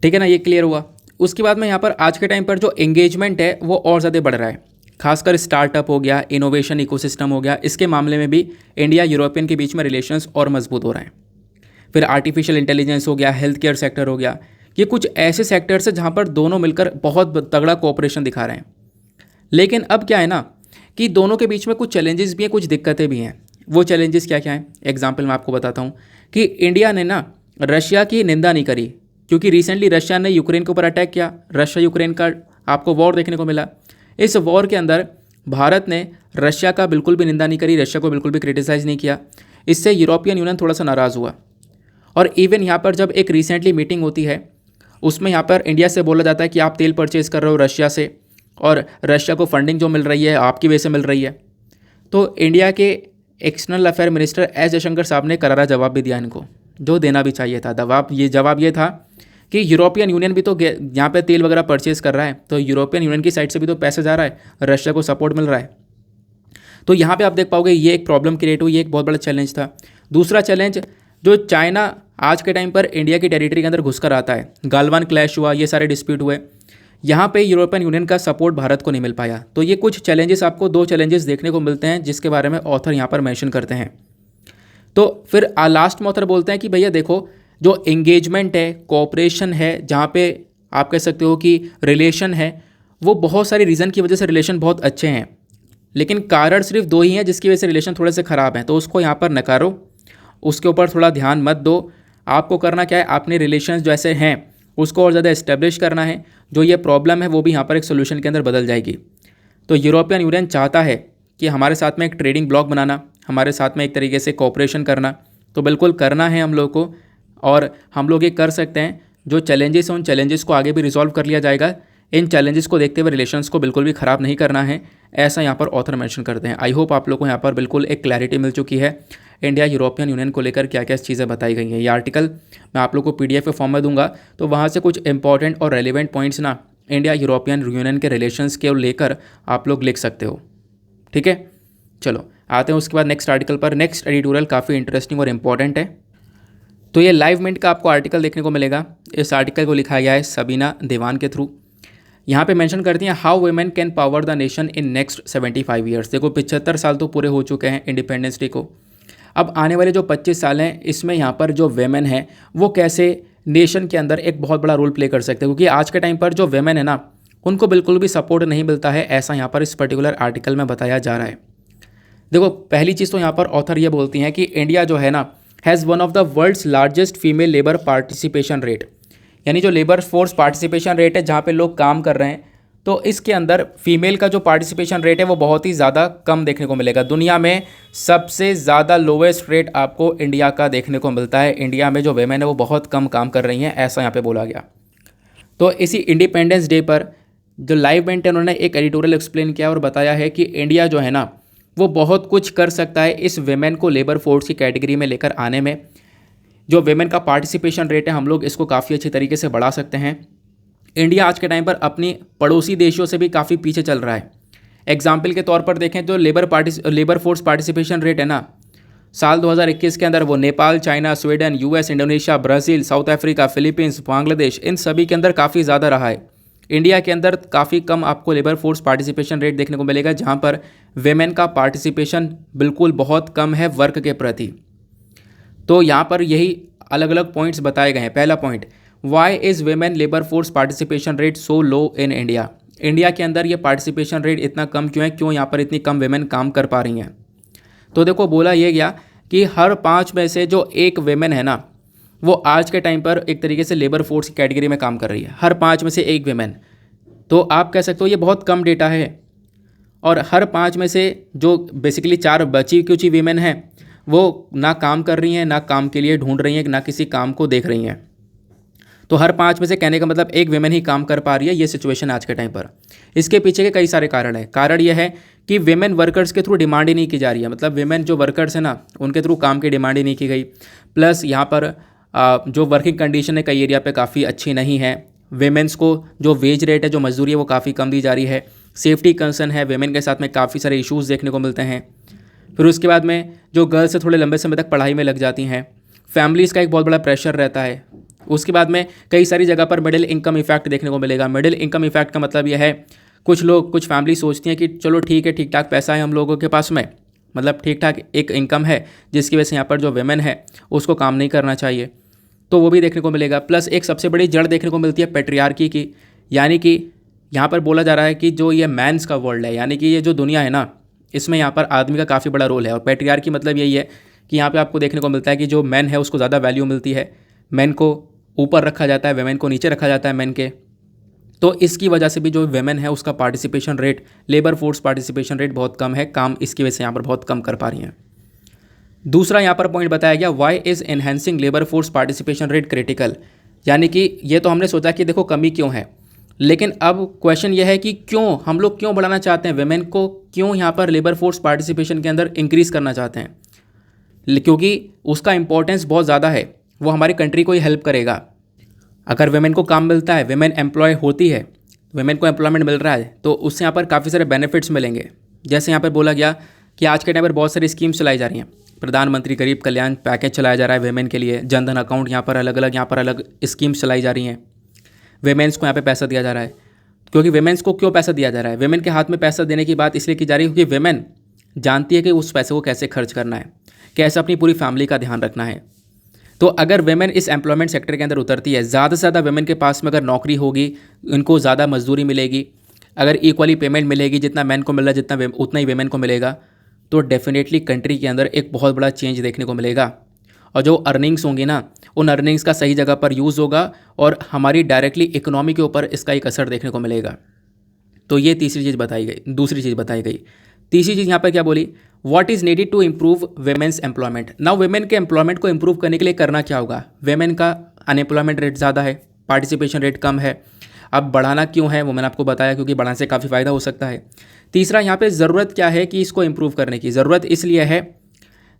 ठीक है ना, ये क्लियर हुआ। उसके बाद में यहाँ पर आज के टाइम पर जो एंगेजमेंट है वो और ज़्यादा बढ़ रहा है, खासकर स्टार्टअप हो गया, इनोवेशन इकोसिस्टम हो गया, इसके मामले में भी इंडिया यूरोपियन के बीच में रिलेशंस और मजबूत हो रहे हैं। फिर आर्टिफिशियल इंटेलिजेंस हो गया, हेल्थ केयर सेक्टर हो गया, ये कुछ ऐसे सेक्टर्स हैं जहाँ पर दोनों मिलकर बहुत तगड़ा कोऑपरेशन दिखा रहे हैं। लेकिन अब क्या है ना कि दोनों के बीच में कुछ चैलेंजेस भी हैं, कुछ दिक्कतें भी हैं। वो चैलेंजेस क्या क्या हैं? एग्जाम्पल मैं आपको बताता हूँ कि इंडिया ने ना रशिया की निंदा नहीं करी, क्योंकि रिसेंटली रशिया ने यूक्रेन के ऊपर अटैक किया, रशिया यूक्रेन का आपको वॉर देखने को मिला। इस वॉर के अंदर भारत ने रशिया का बिल्कुल भी निंदा नहीं करी, रशिया को बिल्कुल भी क्रिटिसाइज़ नहीं किया। इससे यूरोपियन यूनियन थोड़ा सा नाराज़ हुआ। और इवन यहाँ पर जब एक रिसेंटली मीटिंग होती है उसमें यहाँ पर इंडिया से बोला जाता है कि आप तेल परचेज़ कर रहे हो रशिया से, और रशिया को फंडिंग जो मिल रही है आपकी वजह से मिल रही है। तो इंडिया के external affair minister S Jaishankar साहब ने करारा जवाब भी दिया इनको, जो देना भी चाहिए था। जवाब ये था कि यूरोपियन यूनियन भी तो यहाँ पे तेल वगैरह परचेज़ कर रहा है, तो यूरोपियन यूनियन की साइड से भी तो पैसा जा रहा है, रशिया को सपोर्ट मिल रहा है। तो यहाँ पे आप देख पाओगे ये एक प्रॉब्लम क्रिएट हुई, ये एक बहुत बड़ा चैलेंज था। दूसरा चैलेंज, जो चाइना आज के टाइम पर इंडिया की टेरिटरी के अंदर घुसकर आता है, गालवान क्लैश हुआ, ये सारे डिस्प्यूट हुए, यहाँ पे यूरोपियन यूनियन का सपोर्ट भारत को नहीं मिल पाया। तो ये कुछ चैलेंजेस, आपको 2 चैलेंजेस देखने को मिलते हैं जिसके बारे में ऑथर यहाँ पर मेंशन करते हैं। तो फिर लास्ट में ऑथर बोलते हैं कि भैया देखो, जो एंगेजमेंट है, कोऑपरेशन है, जहाँ पे आप कह सकते हो कि रिलेशन है, वो बहुत सारी रीज़न की वजह से रिलेशन बहुत अच्छे हैं, लेकिन कारण सिर्फ 2 ही हैं जिसकी वजह से रिलेशन थोड़े से ख़राब हैं। तो उसको यहाँ पर नकारो, उसके ऊपर थोड़ा ध्यान मत दो। आपको करना क्या है, अपने रिलेशंस जो ऐसे हैं उसको और ज़्यादा इस्टेब्लिश करना है। जो ये प्रॉब्लम है वो भी यहाँ पर एक सोल्यूशन के अंदर बदल जाएगी। तो यूरोपियन यूनियन चाहता है कि हमारे साथ में एक ट्रेडिंग ब्लॉक बनाना, हमारे साथ में एक तरीके से कोऑपरेशन करना, तो बिल्कुल करना है हम लोग को, और हम लोग ये कर सकते हैं। जो चैलेंजेस हैं उन चैलेंजेस को आगे भी रिजॉल्व कर लिया जाएगा। इन चैलेंजेस को देखते हुए रिलेशंस को बिल्कुल भी ख़राब नहीं करना है, ऐसा यहाँ पर ऑथर मेंशन करते हैं। आई होप आप लोग को यहाँ पर बिल्कुल एक क्लैरिटी मिल चुकी है इंडिया यूरोपियन यूनियन को लेकर क्या क्या चीज़ें बताई गई हैं। ये आर्टिकल मैं आप लोग को PDF के फॉर्म में दूंगा, तो वहाँ से कुछ इंपॉर्टेंट और रेलिवेंट पॉइंट्स ना इंडिया यूरोपियन यूनियन के रिलेशंस के लेकर आप लोग लिख सकते हो। ठीक है, चलो आते हैं उसके बाद नेक्स्ट आर्टिकल पर। नेक्स्ट एडिटोरियल काफ़ी इंटरेस्टिंग और इम्पॉर्टेंट है। तो ये लाइव मिनट का आपको आर्टिकल देखने को मिलेगा। इस आर्टिकल को लिखा गया है सबीना देवान के थ्रू। यहाँ पे मेंशन करती हैं how women can power the nation in next 75 years. देखो 75 साल तो पूरे हो चुके हैं इंडिपेंडेंस डे को। अब आने वाले जो 25 साल हैं इसमें यहाँ पर जो वेमेन है वो कैसे नेशन के अंदर एक बहुत बड़ा रोल प्ले कर सकते हैं, क्योंकि आज के टाइम पर जो वेमेन है ना उनको बिल्कुल भी सपोर्ट नहीं मिलता है, ऐसा यहाँ पर इस पर्टिकुलर आर्टिकल में बताया जा रहा है। देखो पहली चीज़ तो यहाँ पर ऑथर ये बोलती हैं कि इंडिया जो है ना has one of the world's largest female labour participation rate, यानी जो लेबर फोर्स पार्टिसिपेशन रेट है जहाँ पे लोग काम कर रहे हैं, तो इसके अंदर फीमेल का जो पार्टिसिपेशन रेट है वो बहुत ही ज़्यादा कम देखने को मिलेगा। दुनिया में सबसे ज़्यादा लोवेस्ट रेट आपको इंडिया का देखने को मिलता है। इंडिया में जो वेमेन है वो बहुत कम काम कर रही हैं, ऐसा यहाँ पे बोला गया। तो इसी इंडिपेंडेंस डे पर जो लाइव इवेंट है उन्होंने एक एडिटोरियल एक्सप्लेन किया और बताया है कि इंडिया जो है ना वो बहुत कुछ कर सकता है इस वेमेन को लेबर फोर्स की कैटेगरी में लेकर आने में। जो वेमेन का पार्टिसिपेशन रेट है हम लोग इसको काफ़ी अच्छी तरीके से बढ़ा सकते हैं। इंडिया आज के टाइम पर अपनी पड़ोसी देशों से भी काफ़ी पीछे चल रहा है। एग्जाम्पल के तौर पर देखें तो लेबर फोर्स पार्टिसिपेशन रेट है ना, साल 2021 के अंदर वो Nepal, China, Sweden, US, Indonesia, Brazil, South Africa, Philippines, Bangladesh, इन सभी के अंदर काफ़ी ज़्यादा रहा है। इंडिया के अंदर काफ़ी कम आपको लेबर फोर्स पार्टिसिपेशन रेट देखने को मिलेगा, जहाँ पर वेमेन का पार्टिसिपेशन बिल्कुल बहुत कम है वर्क के प्रति। तो यहाँ पर यही अलग अलग पॉइंट्स बताए गए हैं। पहला point, why is women labour force participation rate so low in India. India के अंदर ये पार्टिसिपेशन रेट इतना कम क्यों है, क्यों यहाँ पर इतनी कम वेमेन काम कर पा रही हैं। तो देखो बोला ये गया कि हर 5 में से जो एक वेमेन है ना, वो आज के टाइम पर एक तरीके से लेबर फोर्स की कैटेगरी में काम कर रही है। हर 5 में से एक वेमेन, तो आप कह सकते हो ये बहुत कम डेटा है। और हर 5 में से जो बेसिकली 4 बची कुची वीमेन हैं, वो ना काम कर रही हैं, ना काम के लिए ढूंढ रही हैं, ना किसी काम को देख रही हैं। तो हर 5 में से कहने का मतलब एक वेमेन ही काम कर पा रही है, ये सिचुएशन आज के टाइम पर। इसके पीछे के कई सारे कारण हैं। कारण यह है कि वेमेन वर्कर्स के थ्रू डिमांड ही नहीं की जा रही है, मतलब वेमेन जो वर्कर्स हैं ना, उनके थ्रू काम की डिमांड ही नहीं की गई। प्लस यहाँ पर जो वर्किंग कंडीशन है कई एरिया पे काफ़ी अच्छी नहीं है। वेमेंस को जो वेज रेट है, जो मजदूरी है, वो काफ़ी कम दी जा रही है। सेफ्टी कंसर्न है, वेमेन के साथ में काफ़ी सारे इश्यूज़ देखने को मिलते हैं। फिर उसके बाद में जो गर्ल्स है थोड़े लंबे समय तक पढ़ाई में लग जाती हैं। फैमिलीज़ का एक बहुत बड़ा प्रेशर रहता है। उसके बाद में कई सारी जगह पर मिडिल इनकम इफेक्ट देखने को मिलेगा। मिडिल इनकम इफेक्ट का मतलब यह है, कुछ फैमिली सोचती हैं कि चलो ठीक है, ठीक ठाक पैसा है हम लोगों के पास में, मतलब ठीक ठाक एक इनकम है, जिसकी वजह से यहाँ पर जो वेमेन है उसको काम नहीं करना चाहिए, तो वो भी देखने को मिलेगा। प्लस एक सबसे बड़ी जड़ देखने को मिलती है पेट्रियार्की की, यानी कि यहाँ पर बोला जा रहा है कि जो ये मैंस का वर्ल्ड है, यानी कि ये जो दुनिया है ना, इसमें यहाँ पर आदमी का काफ़ी बड़ा रोल है। और पेट्रियार्की मतलब यही है कि यहाँ पे आपको देखने को मिलता है कि जो मैन है उसको ज़्यादा वैल्यू मिलती है, मैन को ऊपर रखा जाता है, वेमेन को नीचे रखा जाता है मैन के। तो इसकी वजह से भी जो वेमेन है उसका participation rate, labour force participation rate बहुत कम है, काम इसकी वजह से यहाँ पर बहुत कम कर पा रही हैं। दूसरा यहाँ पर पॉइंट बताया गया, why is enhancing labour force participation rate critical, यानी कि ये तो हमने सोचा कि देखो कमी क्यों है, लेकिन अब क्वेश्चन ये है कि क्यों हम लोग क्यों बढ़ाना चाहते हैं वेमेन को, क्यों यहाँ पर लेबर फोर्स पार्टिसिपेशन के अंदर इंक्रीज़ करना चाहते हैं। क्योंकि उसका इंपॉर्टेंस बहुत ज़्यादा है, वो हमारी कंट्री को ही हेल्प करेगा। अगर वेमेन को काम मिलता है, वेमेन एम्प्लॉय होती है, वेमेन को एम्प्लॉयमेंट मिल रहा है, तो उससे यहाँ पर काफ़ी सारे बेनिफिट्स मिलेंगे। जैसे यहाँ पर बोला गया कि आज के टाइम पर बहुत सारी स्कीम्स चलाई जा रही हैं। प्रधानमंत्री गरीब कल्याण पैकेज चलाया जा रहा है वेमेन के लिए, जनधन अकाउंट, यहाँ पर अलग स्कीम्स चलाई जा रही हैं। वेमेन्स को यहाँ पे पैसा दिया जा रहा है। क्योंकि वेमेन्स को क्यों पैसा दिया जा रहा है, वेमेन के हाथ में पैसा देने की बात इसलिए की जा रही है क्योंकि वेमेन जानती है कि उस पैसे को कैसे खर्च करना है, कैसे अपनी पूरी फैमिली का ध्यान रखना है। तो अगर वेमेन इस एम्प्लॉयमेंट सेक्टर के अंदर उतरती है, ज़्यादा से ज़्यादा वेमेन के पास में अगर नौकरी होगी, उनको ज़्यादा मजदूरी मिलेगी, अगर इक्वली पेमेंट मिलेगी, जितना मैन को मिल रहा है जितना उतना ही वेमेन को मिलेगा, तो डेफिनेटली कंट्री के अंदर एक बहुत बड़ा चेंज देखने को मिलेगा। और जो अर्निंग्स होंगी ना, उन अर्निंग्स का सही जगह पर यूज़ होगा और हमारी डायरेक्टली इकोनॉमी के ऊपर इसका एक असर देखने को मिलेगा। तो ये तीसरी चीज़ बताई गई। दूसरी चीज़ बताई गई, तीसरी चीज़ यहाँ पर क्या बोली, what is needed to improve women's employment. Now women के एम्प्लॉयमेंट को इम्प्रूव करने के लिए करना क्या होगा। वेमेन का अनएम्प्लॉयमेंट रेट ज़्यादा है, पार्टिसिपेशन रेट कम है। अब बढ़ाना क्यों है वो मैंने आपको बताया, क्योंकि बढ़ाने से काफ़ी फ़ायदा हो सकता है। तीसरा यहाँ पे ज़रूरत क्या है कि इसको इम्प्रूव करने की ज़रूरत इसलिए है,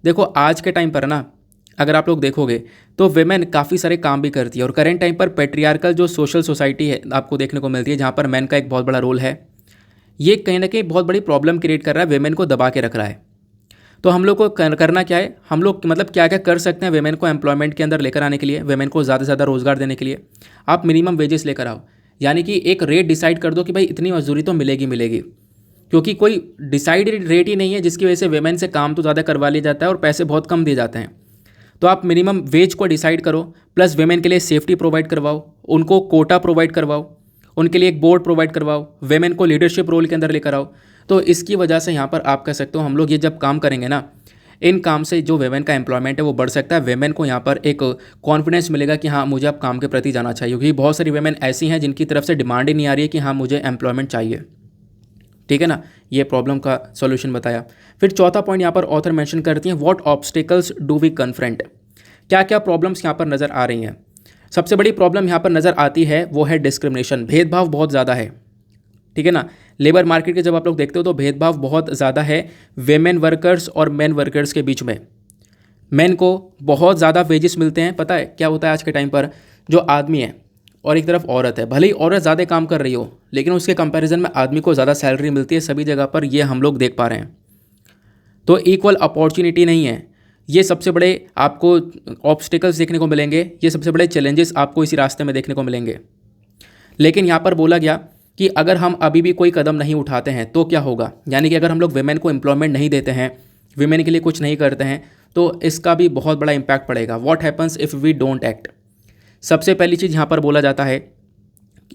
देखो आज के टाइम पर ना अगर आप लोग देखोगे तो वेमेन काफ़ी सारे काम भी करती है। और करेंट टाइम पर पेट्रियार्कल जो सोशल सोसाइटी है आपको देखने को मिलती है, जहाँ पर मैन का एक बहुत बड़ा रोल है, ये कहीं ना कहीं बहुत बड़ी प्रॉब्लम क्रिएट कर रहा है, वेमेन को दबा के रख रहा है। तो हम लोग को करना क्या है, हम लोग मतलब क्या क्या कर सकते हैं वेमेन को एम्प्लॉयमेंट के अंदर लेकर आने के लिए, वेमेन को ज़्यादा से ज़्यादा रोज़गार देने के लिए। आप मिनिमम वेजेस लेकर आओ, यानी कि एक रेट डिसाइड कर दो कि भाई इतनी मजदूरी तो मिलेगी, क्योंकि कोई डिसाइडेड रेट ही नहीं है जिसकी वजह से वेमेन से काम तो ज़्यादा करवा लिया जाता है और पैसे बहुत कम दिए जाते हैं। तो आप मिनिमम वेज को डिसाइड करो, प्लस वेमेन के लिए सेफ्टी प्रोवाइड करवाओ, उनको कोटा प्रोवाइड करवाओ, उनके लिए एक बोर्ड प्रोवाइड करवाओ, वेमेन को लीडरशिप रोल के अंदर लेकर आओ। तो इसकी वजह से यहाँ पर आप कह सकते हो हम लोग ये जब काम करेंगे ना, इन काम से जो वेमेन का एम्प्लॉयमेंट है वो बढ़ सकता है। वेमेन को यहाँ पर एक कॉन्फिडेंस मिलेगा कि हाँ मुझे अब काम के प्रति जाना चाहिए, क्योंकि बहुत सारी वेमेन ऐसी हैं जिनकी तरफ से डिमांड ही नहीं आ रही है कि हाँ मुझे एम्प्लॉयमेंट चाहिए। ठीक है ना, ये प्रॉब्लम का सॉल्यूशन बताया। फिर चौथा पॉइंट यहाँ पर ऑथर मेंशन करती हैं, what obstacles do we confront, क्या क्या प्रॉब्लम्स यहाँ पर नज़र आ रही हैं। सबसे बड़ी प्रॉब्लम यहाँ पर नज़र आती है वो है डिस्क्रिमिनेशन, भेदभाव बहुत ज़्यादा है। ठीक है ना, लेबर मार्केट के जब आप लोग देखते हो तो भेदभाव बहुत ज़्यादा है वेमेन वर्कर्स और मेन वर्कर्स के बीच में। मेन को बहुत ज़्यादा वेजेस मिलते हैं, पता है क्या होता है आज के टाइम पर, जो आदमी है और एक तरफ औरत है, भले ही औरत ज़्यादा काम कर रही हो लेकिन उसके कंपैरिजन में आदमी को ज़्यादा सैलरी मिलती है सभी जगह पर, ये हम लोग देख पा रहे हैं। तो इक्वल अपॉर्चुनिटी नहीं है, ये सबसे बड़े आपको ऑब्स्टिकल्स देखने को मिलेंगे, ये सबसे बड़े चैलेंजेस आपको इसी रास्ते में देखने को मिलेंगे। लेकिन यहाँ पर बोला गया कि अगर हम अभी भी कोई कदम नहीं उठाते हैं तो क्या होगा, यानी कि अगर हम लोग वेमेन को एम्प्लॉयमेंट नहीं देते हैं, वेमेन के लिए कुछ नहीं करते हैं, तो इसका भी बहुत बड़ा इम्पैक्ट पड़ेगा। What happens if we don't act. सबसे पहली चीज़ यहाँ पर बोला जाता है,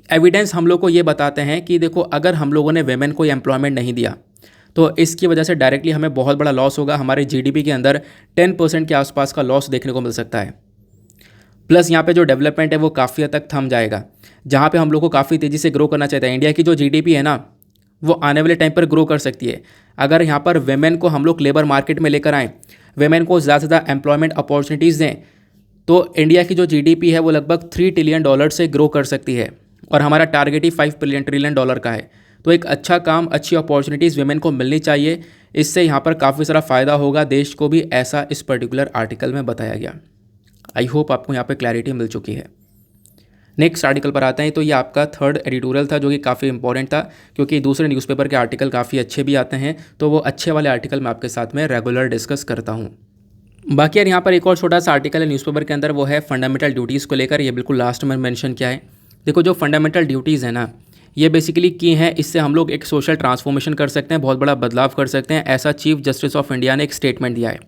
एविडेंस हम लोग को ये बताते हैं कि देखो अगर हम लोगों ने वेमेन को एम्प्लॉयमेंट नहीं दिया तो इसकी वजह से डायरेक्टली हमें बहुत बड़ा लॉस होगा। हमारे जीडीपी के अंदर 10% के आसपास का लॉस देखने को मिल सकता है। प्लस यहाँ पे जो डेवलपमेंट है वो काफ़ी हद तक थम जाएगा। जहाँ पे हम लोग को काफ़ी तेज़ी से ग्रो करना चाहिए, इंडिया की जो जीडीपी है ना वो आने वाले टाइम पर ग्रो कर सकती है अगर यहाँ पर वेमेन को हम लोग लेबर मार्केट में लेकर आएँ, वेमेन को ज़्यादा से ज़्यादा एम्प्लॉयमेंट अपॉर्चुनिटीज़ दें, तो इंडिया की जो जीडीपी है वो लगभग $3 ट्रिलियन से ग्रो कर सकती है और हमारा टारगेट ही $5 ट्रिलियन का है। तो एक अच्छा काम, अच्छी अपॉर्चुनिटीज़ वेमेन को मिलनी चाहिए। इससे यहाँ पर काफ़ी सारा फ़ायदा होगा देश को भी, ऐसा इस पर्टिकुलर आर्टिकल में बताया गया। आई होप आपको यहाँ पे क्लैरिटी मिल चुकी है। नेक्स्ट आर्टिकल पर आते हैं। तो ये आपका थर्ड एडिटोरियल था जो कि काफ़ी इंपॉर्टेंट था, क्योंकि दूसरे न्यूज़पेपर के आर्टिकल काफ़ी अच्छे भी आते हैं, तो वो अच्छे वाले आर्टिकल मैं आपके साथ में रेगुलर डिस्कस करता हूँ। बाकी यार यहाँ पर एक और छोटा सा आर्टिकल है न्यूज़पेपर के अंदर, वो है फंडामेंटल ड्यूटीज़ को लेकर। ये बिल्कुल लास्ट में मेंशन किया है। देखो जो फंडामेंटल ड्यूटीज़ है ना, ये बेसिकली की हैं, इससे हम लोग एक सोशल ट्रांसफॉर्मेशन कर सकते हैं, बहुत बड़ा बदलाव कर सकते हैं। ऐसा चीफ जस्टिस ऑफ इंडिया ने एक स्टेटमेंट दिया है।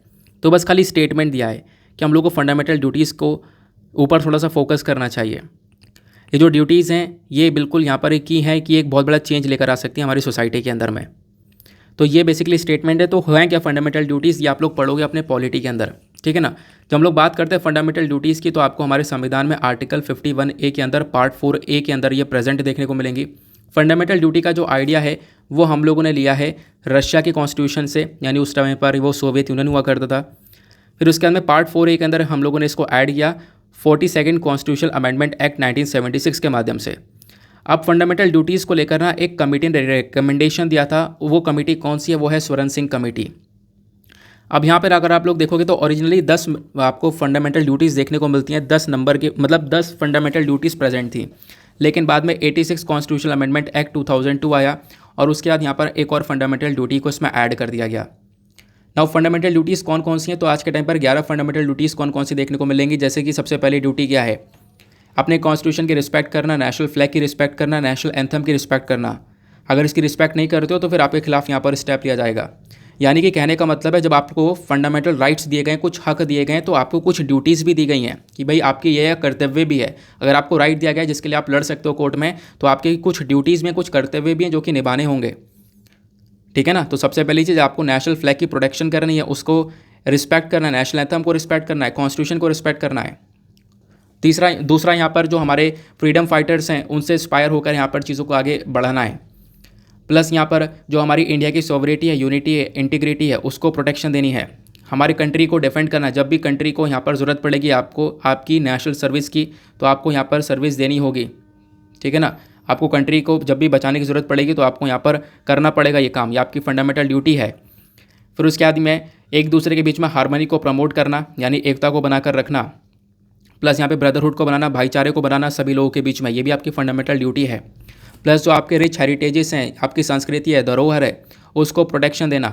तो बस खाली स्टेटमेंट दिया है कि हम लोग को फंडामेंटल ड्यूटीज़ को ऊपर थोड़ा सा फोकस करना चाहिए। ये जो ड्यूटीज़ हैं ये बिल्कुल यहाँ पर एक की है कि एक बहुत बड़ा चेंज लेकर आ सकती है हमारी सोसाइटी के अंदर में। तो ये बेसिकली स्टेटमेंट है। तो हैं क्या फंडामेंटल ड्यूटीज़, ये आप लोग पढ़ोगे अपने पॉलिटी के अंदर, ठीक है ना। जब हम लोग बात करते हैं फंडामेंटल ड्यूटीज़ की, तो आपको हमारे संविधान में आर्टिकल 51A के अंदर पार्ट 4A के अंदर ये प्रेजेंट देखने को मिलेंगी। फंडामेंटल ड्यूटी का जो आइडिया है वो हम लोगों ने लिया है रशिया के कॉन्स्टिट्यूशन से, यानी उस टाइम पर वो सोवियत यूनियन हुआ करता था। फिर उसके अंदर पार्ट 4A के अंदर हम लोगों ने इसको ऐड किया 42nd कॉन्स्टिट्यूशनल अमेंडमेंट एक्ट 1976 के माध्यम से। अब फंडामेंटल ड्यूटीज़ को लेकर ना एक कमेटी ने रिकमेंडेशन दिया था। वो कमेटी कौन सी है, वो है स्वर्ण सिंह कमेटी। अब यहाँ पर अगर आप लोग देखोगे तो ओरिजिनली 10 आपको फंडामेंटल ड्यूटीज़ देखने को मिलती हैं, 10 नंबर के, मतलब 10 फंडामेंटल ड्यूटीज़ प्रेजेंट थी। लेकिन बाद में 86 कॉन्स्टिट्यूशनल अमेंडमेंट एक्ट 2002 आया और उसके बाद यहाँ पर एक और फंडामेंटल ड्यूटी को इसमें ऐड कर दिया गया। नाउ फंडामेंटल ड्यूटीज़ कौन कौन सी हैं, तो आज के टाइम पर 11 फंडामेंटल ड्यूटीज़ कौन कौन सी देखने को मिलेंगी। जैसे कि सबसे पहली ड्यूटी क्या है, अपने कॉन्स्टिट्यूशन की रिस्पेक्ट करना, नेशनल फ्लैग की रिस्पेक्ट करना, नेशनल एंथम की रिस्पेक्ट करना। अगर इसकी रिस्पेक्ट नहीं करते हो तो फिर आपके खिलाफ यहाँ पर स्टेप लिया जाएगा। यानी कि कहने का मतलब है जब आपको फंडामेंटल राइट्स दिए गए, कुछ हक दिए गए, तो आपको कुछ ड्यूटीज़ भी दी गई हैं कि भाई आपकी यह कर्तव्य भी है। अगर आपको राइट दिया गया है जिसके लिए आप लड़ सकते हो कोर्ट में, तो आपके कुछ ड्यूटीज़ में कुछ कर्तव्य भी हैं जो कि निभाने होंगे, ठीक है ना। तो सबसे पहली चीज़ आपको नेशनल फ्लैग की प्रोटेक्शन करनी है, उसको रिस्पेक्ट करना है, नेशनल एंथम को रिस्पेक्ट करना है, कॉन्स्टिट्यूशन को रिस्पेक्ट करना है। दूसरा यहाँ पर जो हमारे फ्रीडम फाइटर्स हैं उनसे इंस्पायर होकर यहाँ पर चीज़ों को आगे बढ़ाना है। प्लस यहाँ पर जो हमारी इंडिया की सॉवरेनिटी है, यूनिटी है, इंटीग्रिटी है, उसको प्रोटेक्शन देनी है। हमारी कंट्री को डिफेंड करना, जब भी कंट्री को यहाँ पर ज़रूरत पड़ेगी आपको आपकी नेशनल सर्विस की, तो आपको यहाँ पर सर्विस देनी होगी, ठीक है ना। आपको कंट्री को जब भी बचाने की ज़रूरत पड़ेगी तो आपको यहाँ पर करना पड़ेगा ये काम, ये आपकी फंडामेंटल ड्यूटी है। फिर उसके बाद में एक दूसरे के बीच में हार्मनी को प्रमोट करना, यानी एकता को बनाकर रखना। प्लस यहाँ पे ब्रदरहुड को बनाना, भाईचारे को बनाना सभी लोगों के बीच में, ये भी आपकी फंडामेंटल ड्यूटी है। प्लस जो आपके रिच हेरिटेजेस हैं, आपकी संस्कृति है, धरोहर है, उसको प्रोटेक्शन देना।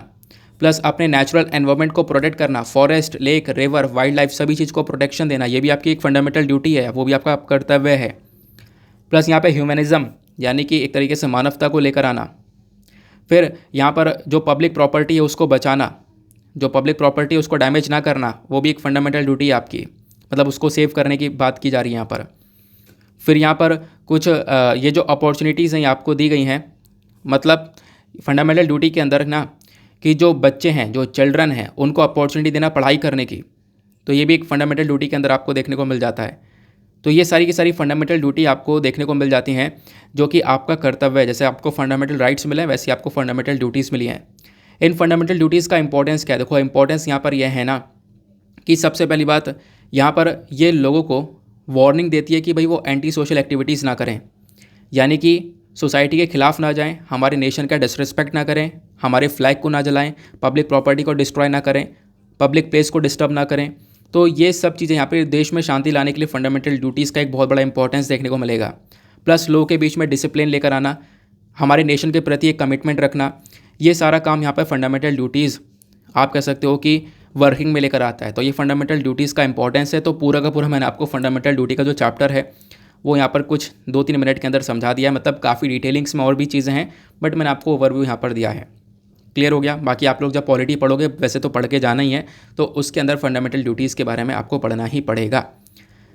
प्लस अपने नेचुरल एनवायरनमेंट को प्रोटेक्ट करना, forest, lake, river, wild life, सभी चीज़ को प्रोटेक्शन देना, ये भी आपकी एक फंडामेंटल ड्यूटी है, वो भी आपका कर्तव्य है। प्लस यहाँ पे ह्यूमनिज़्म, यानी कि एक तरीके से मानवता को लेकर आना। फिर यहाँ पर जो पब्लिक प्रॉपर्टी है उसको बचाना, जो पब्लिक प्रॉपर्टी है उसको डैमेज ना करना, वो भी एक फंडामेंटल ड्यूटी है आपकी, मतलब उसको सेव करने की बात की जा रही है यहाँ पर। फिर यहाँ पर कुछ ये जो अपॉर्चुनिटीज़ हैं आपको दी गई हैं, मतलब फंडामेंटल ड्यूटी के अंदर ना कि जो बच्चे हैं, जो चिल्ड्रन हैं, उनको अपॉर्चुनिटी देना पढ़ाई करने की, तो ये भी एक फंडामेंटल ड्यूटी के अंदर आपको देखने को मिल जाता है। तो ये सारी की सारी फंडामेंटल ड्यूटी आपको देखने को मिल जाती हैं जो कि आपका कर्तव्य है। जैसे आपको फंडामेंटल राइट्स मिले हैं वैसे आपको फंडामेंटल ड्यूटीज़ मिली हैं। इन फंडामेंटल ड्यूटीज़ का इंपॉर्टेंस क्या है, देखो इंपॉर्टेंस यहाँ पर यह है ना कि सबसे पहली बात यहाँ पर ये लोगों को वार्निंग देती है कि भाई वो एंटी सोशल एक्टिविटीज़ ना करें, यानी कि सोसाइटी के खिलाफ ना जाएं, हमारे नेशन का डिसरिस्पेक्ट ना करें, हमारे फ्लैग को ना जलाएं, पब्लिक प्रॉपर्टी को डिस्ट्रॉय ना करें, पब्लिक प्लेस को डिस्टर्ब ना करें। तो ये सब चीज़ें यहाँ पे देश में शांति लाने के लिए फंडामेंटल ड्यूटीज़ का एक बहुत बड़ा इंपॉर्टेंस देखने को मिलेगा। प्लस लोगों के बीच में डिसिप्लिन लेकर आना, हमारे नेशन के प्रति एक कमिटमेंट रखना, ये सारा काम यहाँ पर फंडामेंटल ड्यूटीज़ आप कह सकते हो कि वर्किंग में लेकर आता है। तो ये फंडामेंटल ड्यूटीज़ का इंपॉर्टेंस है। तो पूरा का पूरा मैंने आपको फंडामेंटल ड्यूटी का जो चैप्टर है वो यहाँ पर कुछ 2-3 मिनट के अंदर समझा दिया है। मतलब काफ़ी डिटेलिंग्स में और भी चीज़ें हैं, बट मैंने आपको ओवरव्यू यहाँ पर दिया है। क्लियर हो गया। बाकी आप लोग जब पॉलिटी पढ़ोगे, वैसे तो पढ़ के जाना ही है, तो उसके अंदर फंडामेंटल ड्यूटीज़ के बारे में आपको पढ़ना ही पड़ेगा।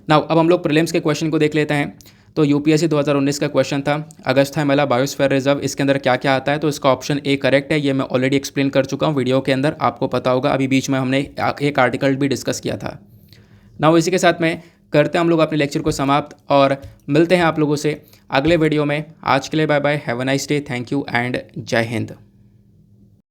नाउ अब हम लोग प्रीलिम्स के क्वेश्चन को देख लेते हैं। तो यूपीएससी 2019 का क्वेश्चन था, अगस्थ्या मेला बायोस्फीयर रिजर्व, इसके अंदर क्या क्या आता है। तो इसका ऑप्शन ए करेक्ट है। ये मैं ऑलरेडी एक्सप्लेन कर चुका हूँ वीडियो के अंदर, आपको पता होगा। अभी बीच में हमने एक आर्टिकल भी डिस्कस किया था। नाउ इसी के साथ में करते हैं हम लोग अपने लेक्चर को समाप्त और मिलते हैं आप लोगों से अगले वीडियो में। आज के लिए bye bye, have a nice day, thank you and जय हिंद।